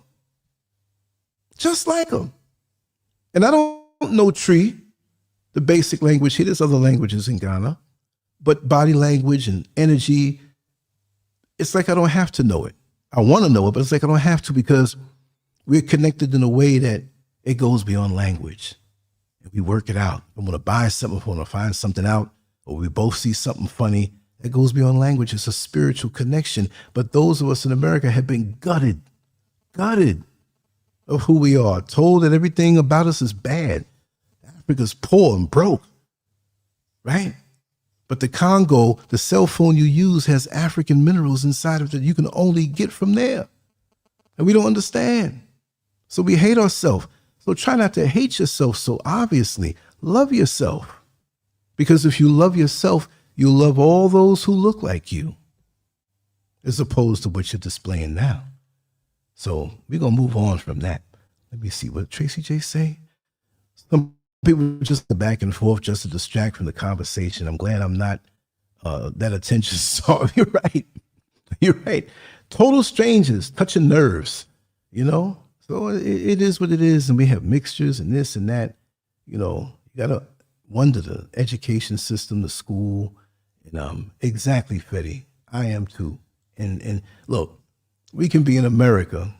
Just like them. And I don't know Tree, the basic language here. There's other languages in Ghana. But body language and energy, it's like I don't have to know it. I want to know it, but it's like I don't have to because we're connected in a way that it goes beyond language. And we work it out. I want to buy something, I want to find something out, or we both see something funny. It goes beyond language. It's a spiritual connection. But those of us in America have been gutted of who we are, told that everything about us is bad. Africa's poor and broke, right? But the Congo, the cell phone you use has African minerals inside of it that you can only get from there. And we don't understand. So we hate ourselves. So try not to hate yourself so obviously. Love yourself. Because if you love yourself, you love all those who look like you, as opposed to what you're displaying now. So we're going to move on from that. Let me see what Tracy J say. Some people just back and forth just to distract from the conversation. I'm glad I'm not that attention star. You're right. You're right. Total strangers touching nerves, you know? So it is what it is. And we have mixtures and this and that. You know, you got to wonder the education system, the school. And exactly, Fetty. I am too. And look, we can be in America.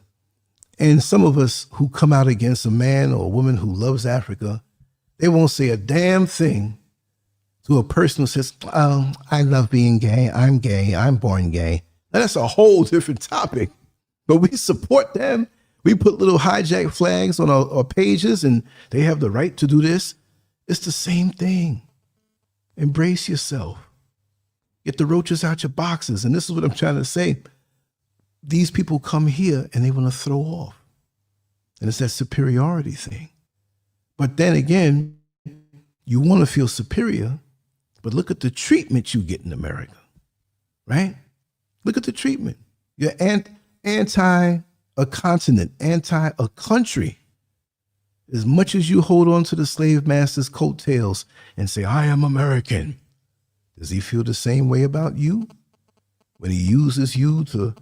And some of us who come out against a man or a woman who loves Africa, they won't say a damn thing to a person who says, oh, I love being gay. I'm born gay. Now, that's a whole different topic. But we support them. We put little hijack flags on our pages and they have the right to do this. It's the same thing. Embrace yourself. Get the roaches out your boxes. And this is what I'm trying to say. These people come here and they want to throw off. And it's that superiority thing. But then again, you want to feel superior, but look at the treatment you get in America, right? Look at the treatment. You're anti a continent, anti a country. As much as you hold on to the slave master's coattails and say, I am American, does he feel the same way about you when he uses you to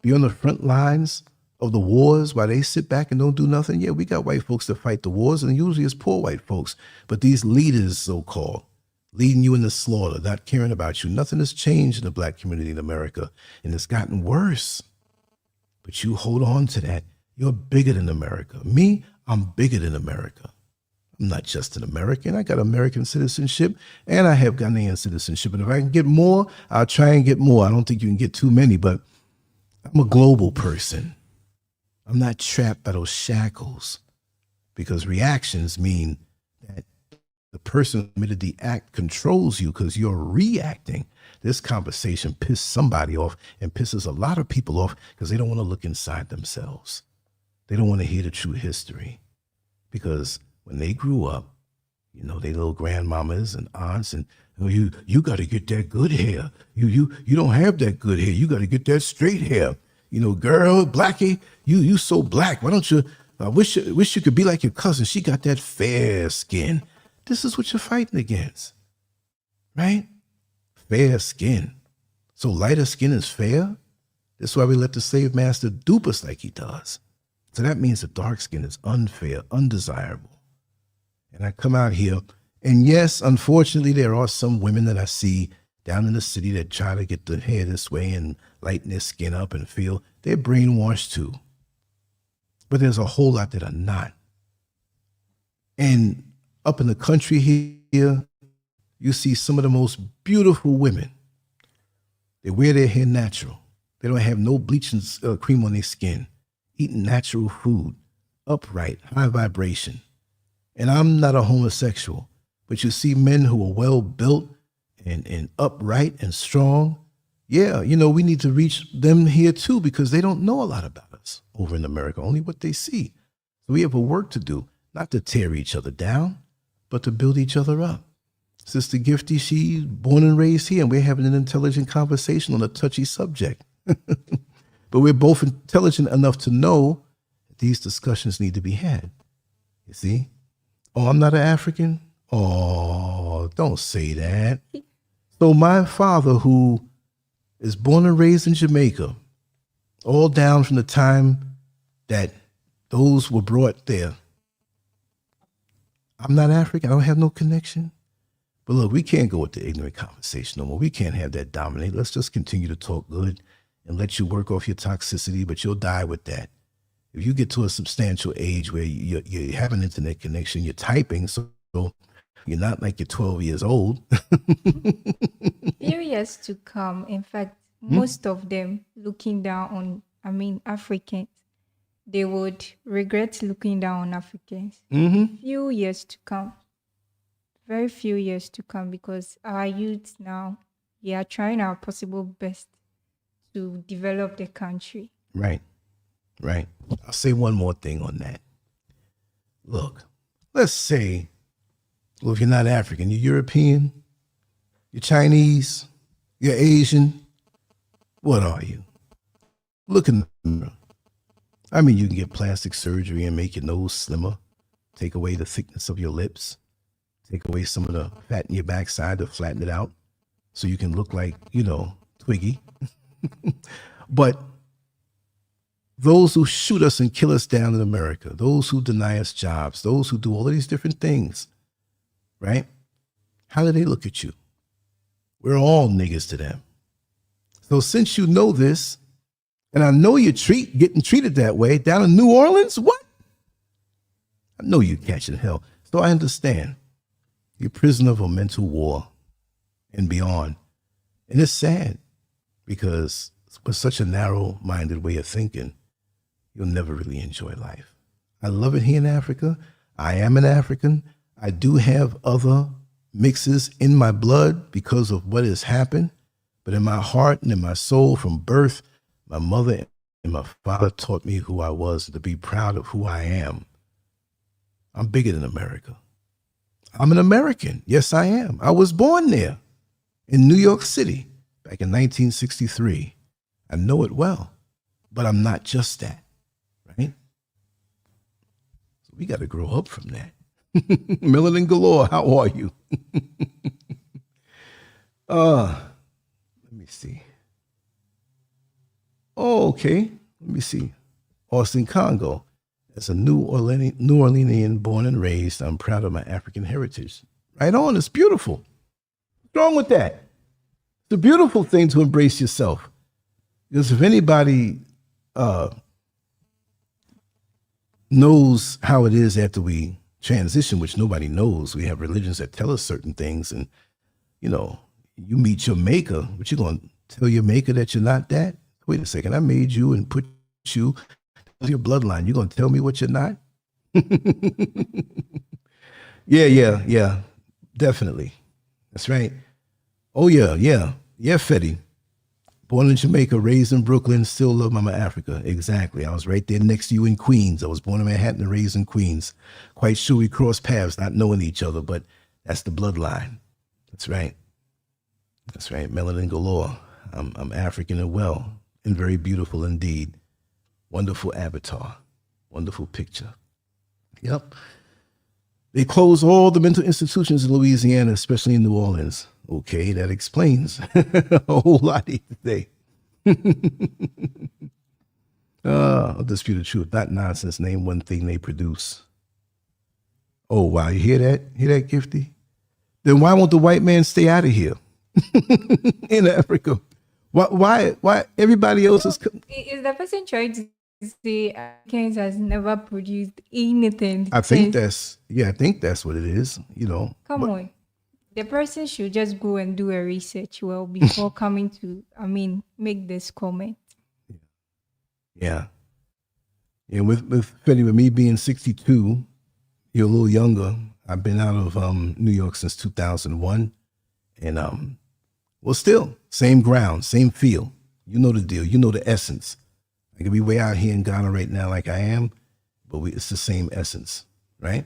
be on the front lines of the wars while they sit back and don't do nothing? Yeah, we got white folks that fight the wars, and usually it's poor white folks. But these leaders, so-called, leading you in the slaughter, not caring about you. Nothing has changed in the black community in America, and it's gotten worse. But you hold on to that. You're bigger than America. Me, I'm bigger than America. I'm not just an American. I got American citizenship and I have Ghanaian citizenship. And if I can get more, I'll try and get more. I don't think you can get too many, but I'm a global person. I'm not trapped by those shackles, because reactions mean that the person who committed the act controls you because you're reacting. This conversation pissed somebody off and pisses a lot of people off because they don't want to look inside themselves. They don't want to hear the true history, because when they grew up, you know, they little grandmamas and aunts and, oh, you got to get that good hair. You don't have that good hair. You got to get that straight hair. You know, girl, blackie, you so black. Why don't you, I wish you could be like your cousin. She got that fair skin. This is what you're fighting against, right? Fair skin. So lighter skin is fair? That's why we let the slave master dupe us like he does. So that means the dark skin is unfair, undesirable. And I come out here, and yes, unfortunately, there are some women that I see down in the city that try to get the hair this way and lighten their skin up and feel they're brainwashed too. But there's a whole lot that are not. And up in the country here, you see some of the most beautiful women. They wear their hair natural. They don't have no bleaching cream on their skin, eating natural food, upright, high vibration. And I'm not a homosexual, but you see men who are well built and upright and strong. Yeah, you know, we need to reach them here too, because they don't know a lot about us over in America, only what they see. So we have a work to do, not to tear each other down, but to build each other up. Sister Gifty, she's born and raised here, and we're having an intelligent conversation on a touchy subject. But we're both intelligent enough to know that these discussions need to be had. You see? Oh, I'm not an African? Oh, don't say that. So my father, who is born and raised in Jamaica, all down from the time that those were brought there, I'm not African. I don't have no connection. But look, we can't go with the ignorant conversation no more. We can't have that dominate. Let's just continue to talk good and let you work off your toxicity, but you'll die with that. If you get to a substantial age where you have an internet connection, you're typing, so you're not like you're 12 years old. Few years to come, in fact, most of them looking down on, Africans, they would regret looking down on Africans. Few years to come. Very few years to come, because our youth now, we are trying our possible best to develop the country. Right. I'll say one more thing on that. Look, let's say, well, if you're not African, you're European, you're Chinese, you're Asian, what are you? Look in the mirror. I mean, you can get plastic surgery and make your nose slimmer, take away the thickness of your lips, take away some of the fat in your backside to flatten it out so you can look like, Twiggy. But those who shoot us and kill us down in America, those who deny us jobs, those who do all of these different things, right? How do they look at you? We're all niggas to them. So since you know this, and I know you're getting treated that way down in New Orleans, what? I know you're catching hell. So I understand. You're a prisoner of a mental war and beyond. And it's sad, because with such a narrow-minded way of thinking, you'll never really enjoy life. I love it here in Africa. I am an African. I do have other mixes in my blood because of what has happened. But in my heart and in my soul from birth, my mother and my father taught me who I was, to be proud of who I am. I'm bigger than America. I'm an American. Yes, I am. I was born there in New York City back in 1963. I know it well, but I'm not just that, right? So we got to grow up from that. Melanin galore, how are you? Let me see. Oh, okay. Let me see. Austin, Congo. As a New Orleanian born and raised, I'm proud of my African heritage. Right on. It's beautiful. What's wrong with that? It's a beautiful thing to embrace yourself. Because if anybody knows how it is after we transition, which nobody knows, we have religions that tell us certain things, and you meet your maker, but you're going to tell your maker that you're not that? Wait a second, I made you and put you as your bloodline. You're going to tell me what you're not? Yeah, definitely. That's right. Oh yeah, Fetty. Born in Jamaica, raised in Brooklyn, still love Mama Africa. Exactly. I was right there next to you in Queens. I was born in Manhattan and raised in Queens. Quite sure we crossed paths, not knowing each other, but that's the bloodline. That's right. Melanin galore. I'm African and well, and very beautiful indeed. Wonderful avatar. Wonderful picture. Yep. They closed all the mental institutions in Louisiana, especially in New Orleans. Okay, that explains a whole lot today. Undisputed truth, not nonsense. Name one thing they produce. Oh, wow, you hear that? Hear that, Gifty? Then why won't the white man stay out of here in Africa? Why everybody else is... Is the person trying to say Africans has never produced anything? I think that's what it is, Come on. The person should just go and do a research before coming to, make this comment. Yeah. And with Fetty, with me being 62, you're a little younger. I've been out of New York since 2001. And well, still, same ground, same feel. You know the deal. You know the essence. I could be way out here in Ghana right now like I am, but it's the same essence, right?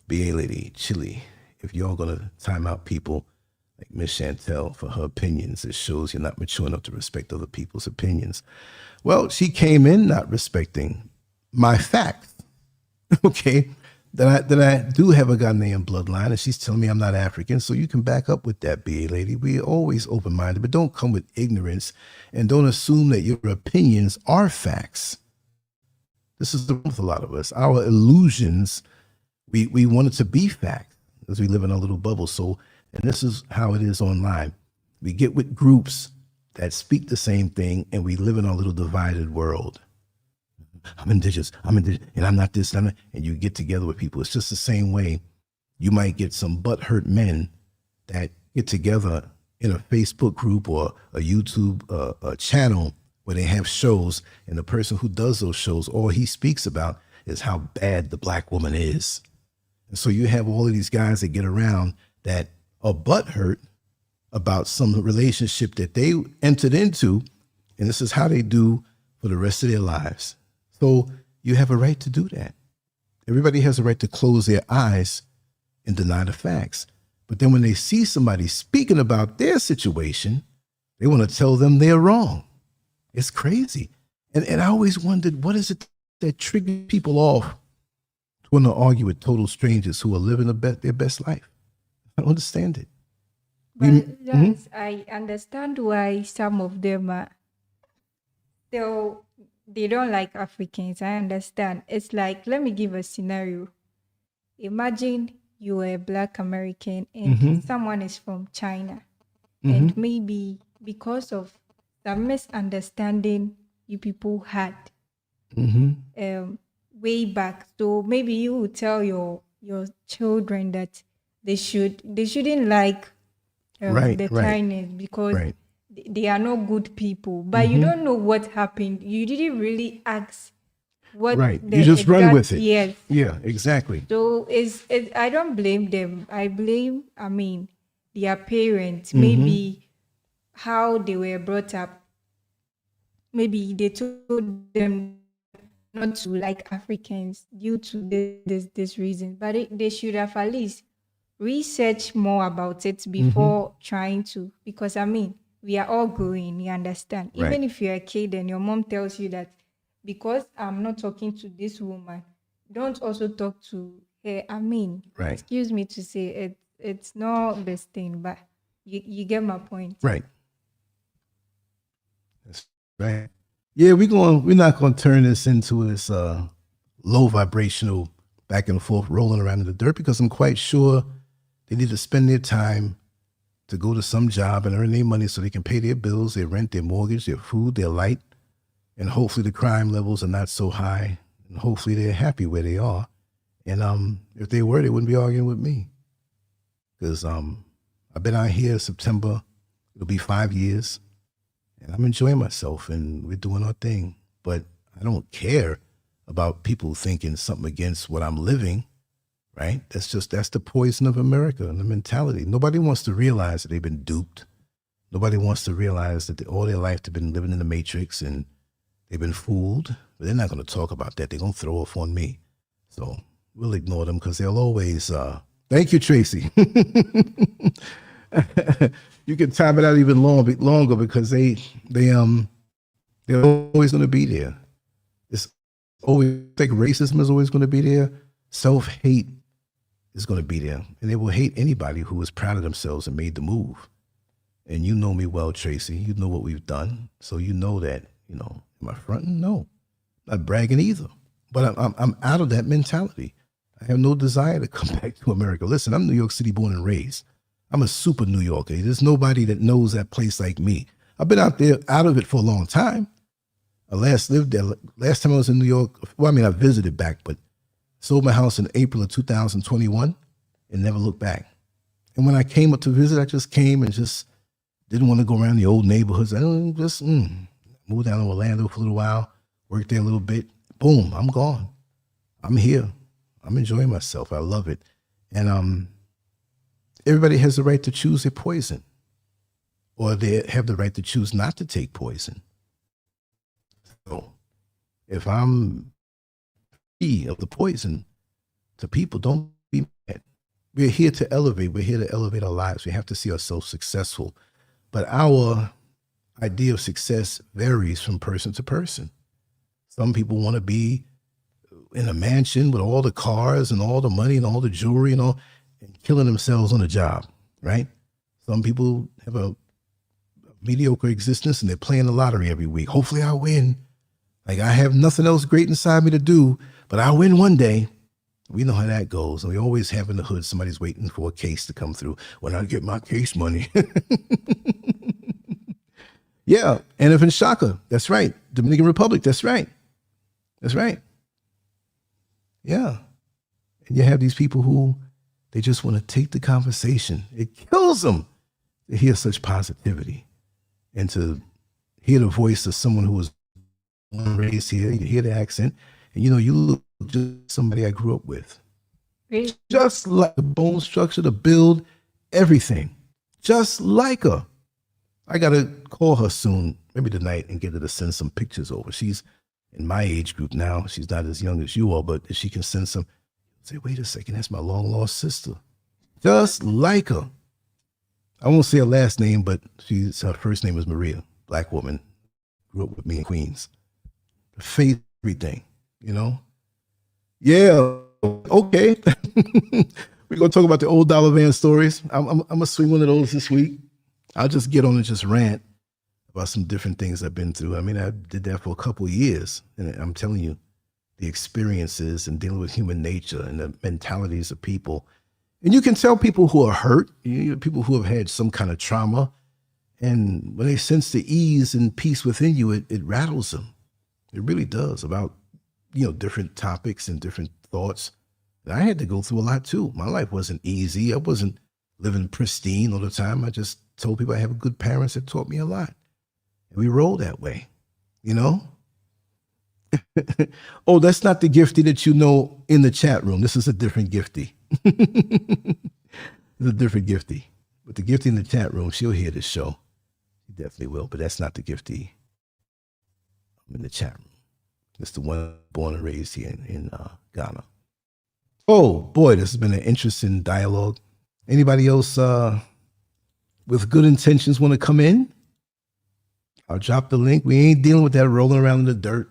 BA Lady, Chile. If you're all going to time out people like Miss Chantel for her opinions, it shows you're not mature enough to respect other people's opinions. Well, she came in not respecting my facts, okay? That I do have a Ghanaian bloodline, and she's telling me I'm not African, so you can back up with that, BA Lady. We're always open-minded, but don't come with ignorance, and don't assume that your opinions are facts. This is the with a lot of us. Our illusions, we want it to be fact, as we live in a little bubble. So, and this is how it is online. We get with groups that speak the same thing, and we live in a little divided world. I'm indigenous, and I'm not this, and you get together with people. It's just the same way you might get some butthurt men that get together in a Facebook group or a YouTube a channel where they have shows, and the person who does those shows, all he speaks about is how bad the black woman is. And so you have all of these guys that get around that are butthurt about some relationship that they entered into, and this is how they do for the rest of their lives. So you have a right to do that. Everybody has a right to close their eyes and deny the facts. But then when they see somebody speaking about their situation, they want to tell them they're wrong. It's crazy. And I always wondered, what is it that triggers people off to want to argue with total strangers who are living their best life? I don't understand it. But yes, I understand why some of them are still, they don't like Africans. I understand. It's like, let me give a scenario. Imagine you are a Black American and someone is from China. And maybe because of the misunderstanding you people had way back, so maybe you will tell your children that they shouldn't like the Chinese because they are not good people. But you don't know what happened. You didn't really ask what. You just run with it. Yes. Yeah, exactly. So I don't blame them. I blame, their parents. Maybe how they were brought up. Maybe they told them not to like Africans due to this reason. But they should have at least research more about it before trying to, because we are all growing, you understand? Even if you're a kid and your mom tells you that because I'm not talking to this woman, don't also talk to her. Excuse me to say it's not best thing, but you get my point. Right. That's right. Yeah, we're not gonna turn this into this low vibrational back and forth rolling around in the dirt, because I'm quite sure they need to spend their time to go to some job and earn their money so they can pay their bills, their rent, their mortgage, their food, their light. And hopefully the crime levels are not so high. And hopefully they're happy where they are. And if they were, they wouldn't be arguing with me. Because I've been out here September, it'll be 5 years. And I'm enjoying myself and we're doing our thing. But I don't care about people thinking something against what I'm living. Right? That's the poison of America and the mentality. Nobody wants to realize that they've been duped. Nobody wants to realize that all their life they've been living in the matrix and they've been fooled. But they're not going to talk about that. They're going to throw off on me. So we'll ignore them because they'll always, thank you, Tracy. You can time it out even longer because they're always going to be there. It's always, I think racism is always going to be there. Self-hate is going to be there, and they will hate anybody who is proud of themselves and made the move. And you know me well, Tracy. You know what we've done, so you know that. Am I fronting? No, not bragging either. But I'm out of that mentality. I have no desire to come back to America. Listen, I'm New York City born and raised. I'm a super New Yorker. There's nobody that knows that place like me. I've been out of it for a long time. I last lived there. Last time I was in New York, I visited back, but sold my house in April of 2021 and never looked back. And when I came up to visit, I just came and just didn't want to go around the old neighborhoods. I just moved down to Orlando for a little while, worked there a little bit, boom, I'm gone. I'm here. I'm enjoying myself. I love it. And everybody has the right to choose their poison, or they have the right to choose not to take poison. So if I'm free of the poison to people, don't be mad. We're here to elevate. We're here to elevate our lives. We have to see ourselves successful. But our idea of success varies from person to person. Some people want to be in a mansion with all the cars and all the money and all the jewelry and all, and killing themselves on the job, right? Some people have a mediocre existence and they're playing the lottery every week. Hopefully I win. Like, I have nothing else great inside me to do, but I'll win one day. We know how that goes. And we always have in the hood, somebody's waiting for a case to come through. When I get my case money. Yeah. And if in Shaka, that's right. Dominican Republic, that's right. That's right. Yeah. And you have these people who, they just want to take the conversation. It kills them to hear such positivity and to hear the voice of someone who was born and raised here. You hear the accent, and you look just somebody I grew up with. Really? Just like the bone structure, the build, everything. Just like her. I got to call her soon, maybe tonight, and get her to send some pictures over. She's in my age group now. She's not as young as you are, but if she can send some, say, wait a second, that's my long lost sister. Just like her. I won't say her last name, but her first name is Maria, black woman, grew up with me in Queens. The faith, everything, Yeah, okay. We're going to talk about the old dollar van stories. I'm going to swing one of those this week. I'll just get on and just rant about some different things I've been through. I mean, I did that for a couple of years, and I'm telling you, the experiences and dealing with human nature and the mentalities of people. And you can tell people who are hurt, people who have had some kind of trauma, and when they sense the ease and peace within you, it rattles them. It really does, about, different topics and different thoughts. And I had to go through a lot too. My life wasn't easy. I wasn't living pristine all the time. I just told people I have good parents that taught me a lot. And we roll that way, Oh, that's not the Gifty that in the chat room. This is a different Gifty. It's a different Gifty. But the Gifty in the chat room, she'll hear this show. She definitely will, but that's not the Gifty in the chat room. It's the one born and raised here in Ghana. Oh, boy, this has been an interesting dialogue. Anybody else with good intentions want to come in? I'll drop the link. We ain't dealing with that rolling around in the dirt,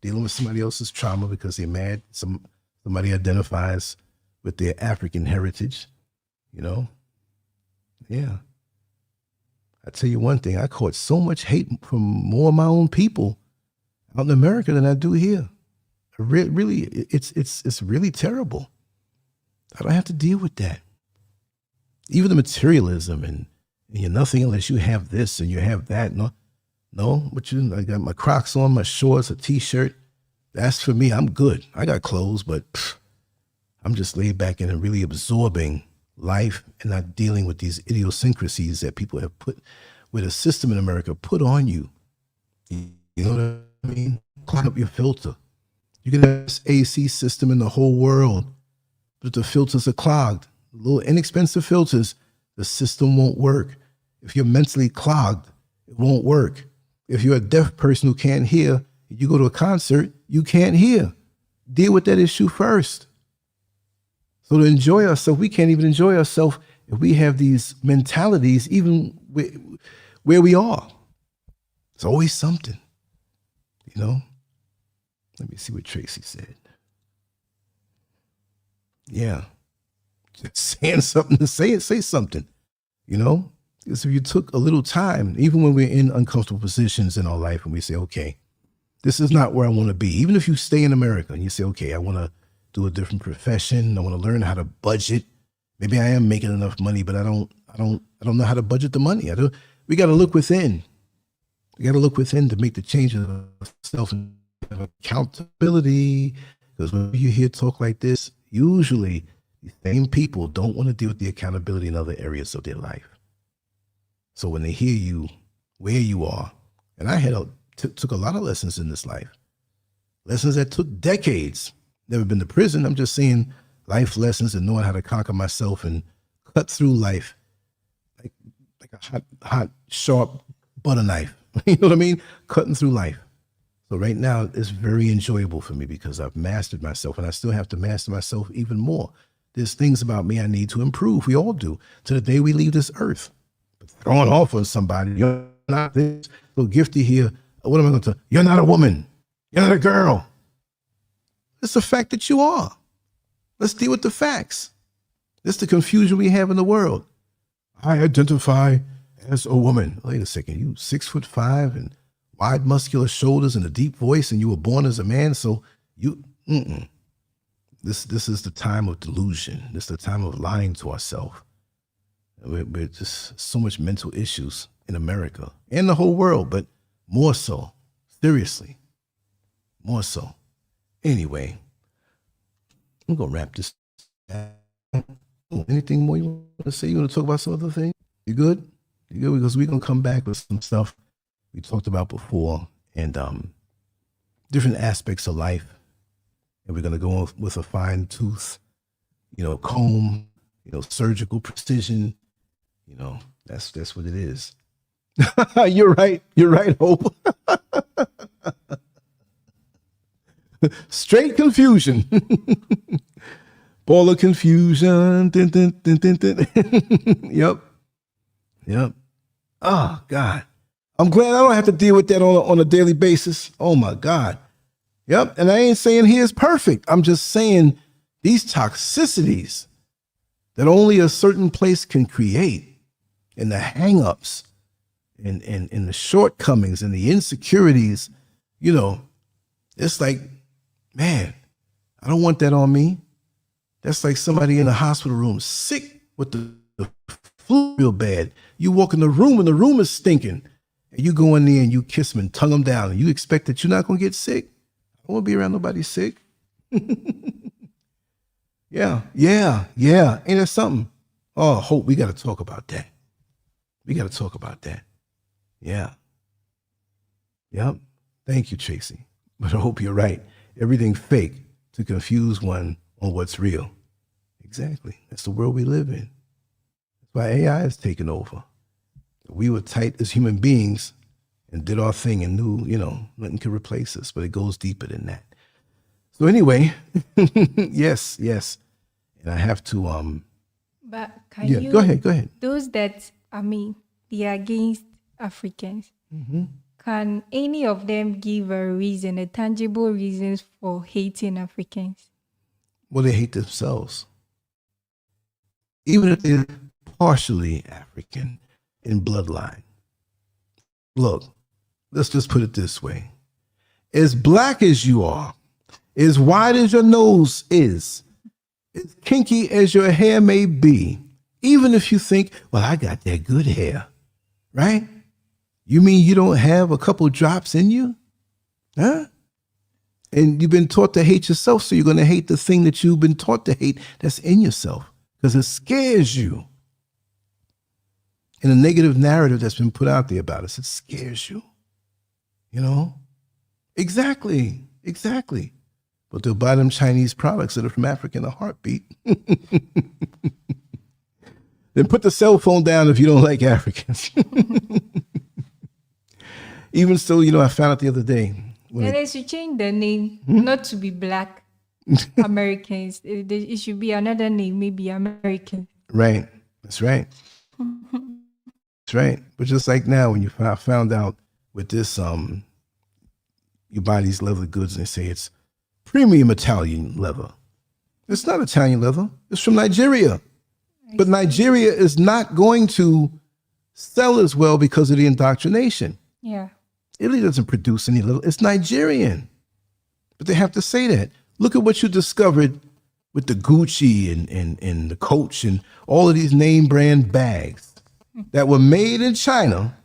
dealing with somebody else's trauma because they're mad. Somebody identifies with their African heritage, Yeah. I tell you one thing, I caught so much hate from more of my own people out in America than I do here. Really, it's really terrible. I don't have to deal with that. Even the materialism and you're nothing unless you have this and you have that. No, but I got my Crocs on, my shorts, a t-shirt. That's for me. I'm good. I got clothes, but I'm just laid back in and really absorbing life and not dealing with these idiosyncrasies that people have put, with a system in America put on you. You know what I mean? Clog up your filter. You can have this AC system in the whole world, but if the filters are clogged, little inexpensive filters, the system won't work. If you're mentally clogged, it won't work. If you're a deaf person who can't hear, you go to a concert, you can't hear. Deal with that issue first. So to enjoy ourselves, we can't even enjoy ourselves if we have these mentalities, even where we are. It's always something, Let me see what Tracy said. Yeah. Just saying something to say something, Because if you took a little time, even when we're in uncomfortable positions in our life and we say, okay, this is not where I want to be. Even if you stay in America and you say, okay, I want to do a different profession. I want to learn how to budget. Maybe I am making enough money, but I don't know how to budget the money. We got to look within. We got to look within to make the changes of self and accountability. Because when you hear talk like this, usually the same people don't want to deal with the accountability in other areas of their life. So when they hear you where you are, and I took a lot of lessons in this life, lessons that took decades. Never been to prison. I'm just saying life lessons and knowing how to conquer myself and cut through life like a hot, sharp butter knife. You know what I mean? Cutting through life. So right now it's very enjoyable for me because I've mastered myself, and I still have to master myself even more. There's things about me I need to improve. We all do, to the day we leave this earth. But throwing off on somebody, you're not this little gifty here. What am I going to? You're not a woman. You're not a girl. It's the fact that you are. Let's deal with the facts. It's the confusion we have in the world. I identify as a woman. Wait a second. You 6'5" and wide muscular shoulders and a deep voice, and you were born as a man. So you, This is the time of delusion. This is the time of lying to ourselves. We're just so much mental issues in America and the whole world, but more so, seriously, more so. Anyway, I'm going to wrap this. Anything more you want to say? You want to talk about some other thing? You good? You good? Because we're going to come back with some stuff we talked about before and different aspects of life. And we're going to go with a fine tooth, comb, surgical precision. That's what it is. You're right. You're right, Hope. Straight confusion. Ball of confusion. Dun, dun, dun, dun, dun. Yep. Oh, God. I'm glad I don't have to deal with that on a daily basis. Oh, my God. Yep. And I ain't saying he is perfect. I'm just saying these toxicities that only a certain place can create, and the hang-ups and the shortcomings and the insecurities, it's like, man, I don't want that on me. That's like somebody in the hospital room sick with the flu real bad. You walk in the room and the room is stinking, and you go in there and you kiss them and tongue them down, and you expect that you're not going to get sick. I won't be around nobody sick. Yeah. Ain't that something? Oh, Hope, we got to talk about that. Yeah. Yep. Thank you, Tracy. But I hope you're right. Everything fake to confuse one on what's real. Exactly. That's the world we live in. That's why AI is taking over. We were tight as human beings and did our thing and knew, nothing could replace us, but it goes deeper than that. So anyway, yes. And I have to, But can you? Go ahead. Those that, they are against Africans. Mm-hmm. Can any of them give a tangible reasons for hating Africans? Well, they hate themselves. Even if they're partially African in bloodline. Look, let's just put it this way. As black as you are, as wide as your nose is, as kinky as your hair may be, even if you think, well, I got that good hair, right? You mean you don't have a couple drops in you? Huh? And you've been taught to hate yourself, so you're going to hate the thing that you've been taught to hate that's in yourself because it scares you. And a negative narrative that's been put out there about us, it scares you. Exactly. But they'll buy them Chinese products that are from Africa in a heartbeat. Then put the cell phone down if you don't like Africans. Even so, I found out the other day. They should change the name, not to be Black Americans. It should be another name, maybe American. Right. That's right. That's right. But just like now, when you found out with this, you buy these leather goods and they say it's premium Italian leather. It's not Italian leather. It's from Nigeria. But Nigeria is not going to sell as well because of the indoctrination. Yeah. Italy doesn't produce any leather. It's Nigerian. But they have to say that. Look at what you discovered with the Gucci and the Coach and all of these name brand bags that were made in China,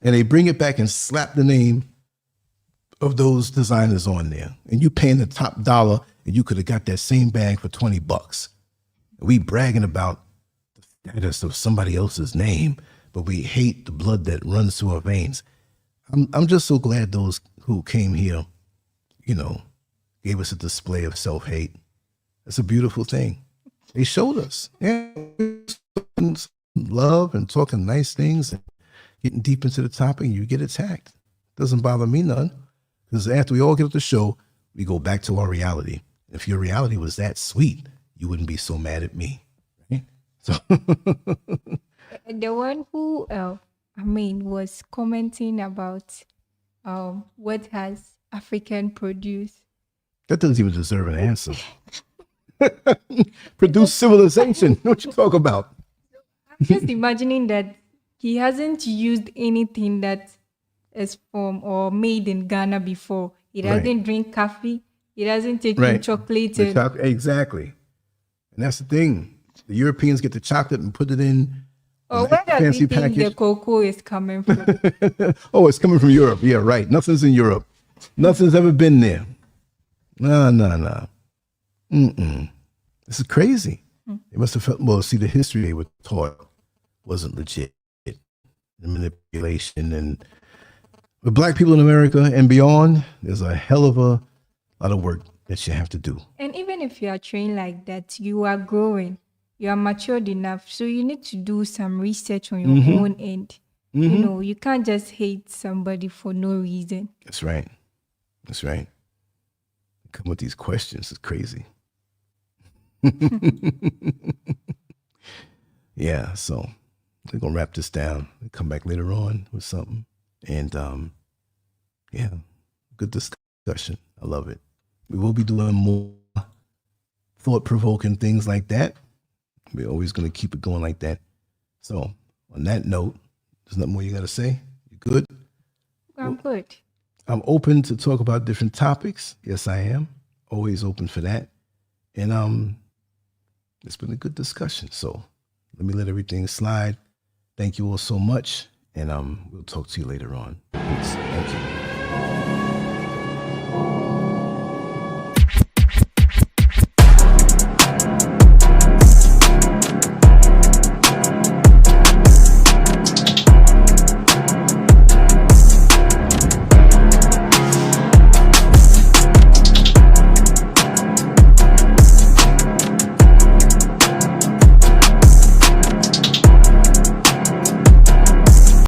and they bring it back and slap the name of those designers on there. And you paying the top dollar, and you could have got that same bag for $20. We bragging about the status of somebody else's name, but we hate the blood that runs through our veins. I'm just so glad those who came here, gave us a display of self-hate. That's a beautiful thing. They showed us. Yeah, love and talking nice things and getting deep into the topic, and you get attacked. Doesn't bother me none. Because after we all get off the show, we go back to our reality. If your reality was that sweet, you wouldn't be so mad at me. Right? So The one who, was commenting about what has African produced. that doesn't even deserve an answer. Produce civilization. What you talk about? I'm just imagining that he hasn't used anything that is from or made in Ghana before. He doesn't drink coffee. He doesn't take chocolate. Exactly. And that's the thing. The Europeans get the chocolate and put it in Or where does fancy he think package. the cocoa is coming from? Oh, it's coming from Europe. Yeah, right. Nothing's in Europe. Nothing's ever been there. No. This is crazy. They must have felt, well, see, the history they were taught wasn't legit. The manipulation and with black people in America and beyond, there's a hell of a lot of work that you have to do. And even if you are trained like that, you are growing. You are matured enough. So you need to do some research on your own end. You know, you can't just hate somebody for no reason. That's right. Come with these questions. It's crazy. Yeah, so we're going to wrap this down. We'll come back later on with something. And yeah, good discussion. I love it. We will be doing more thought-provoking things like that. We're always going to keep it going like that. So on that note, there's nothing more you got to say? You good? I'm good. I'm open to talk about different topics. Yes, I am. Always open for that. And it's been a good discussion. So let me let everything slide. Thank you all so much. And we'll talk to you later on. Peace. Thank you.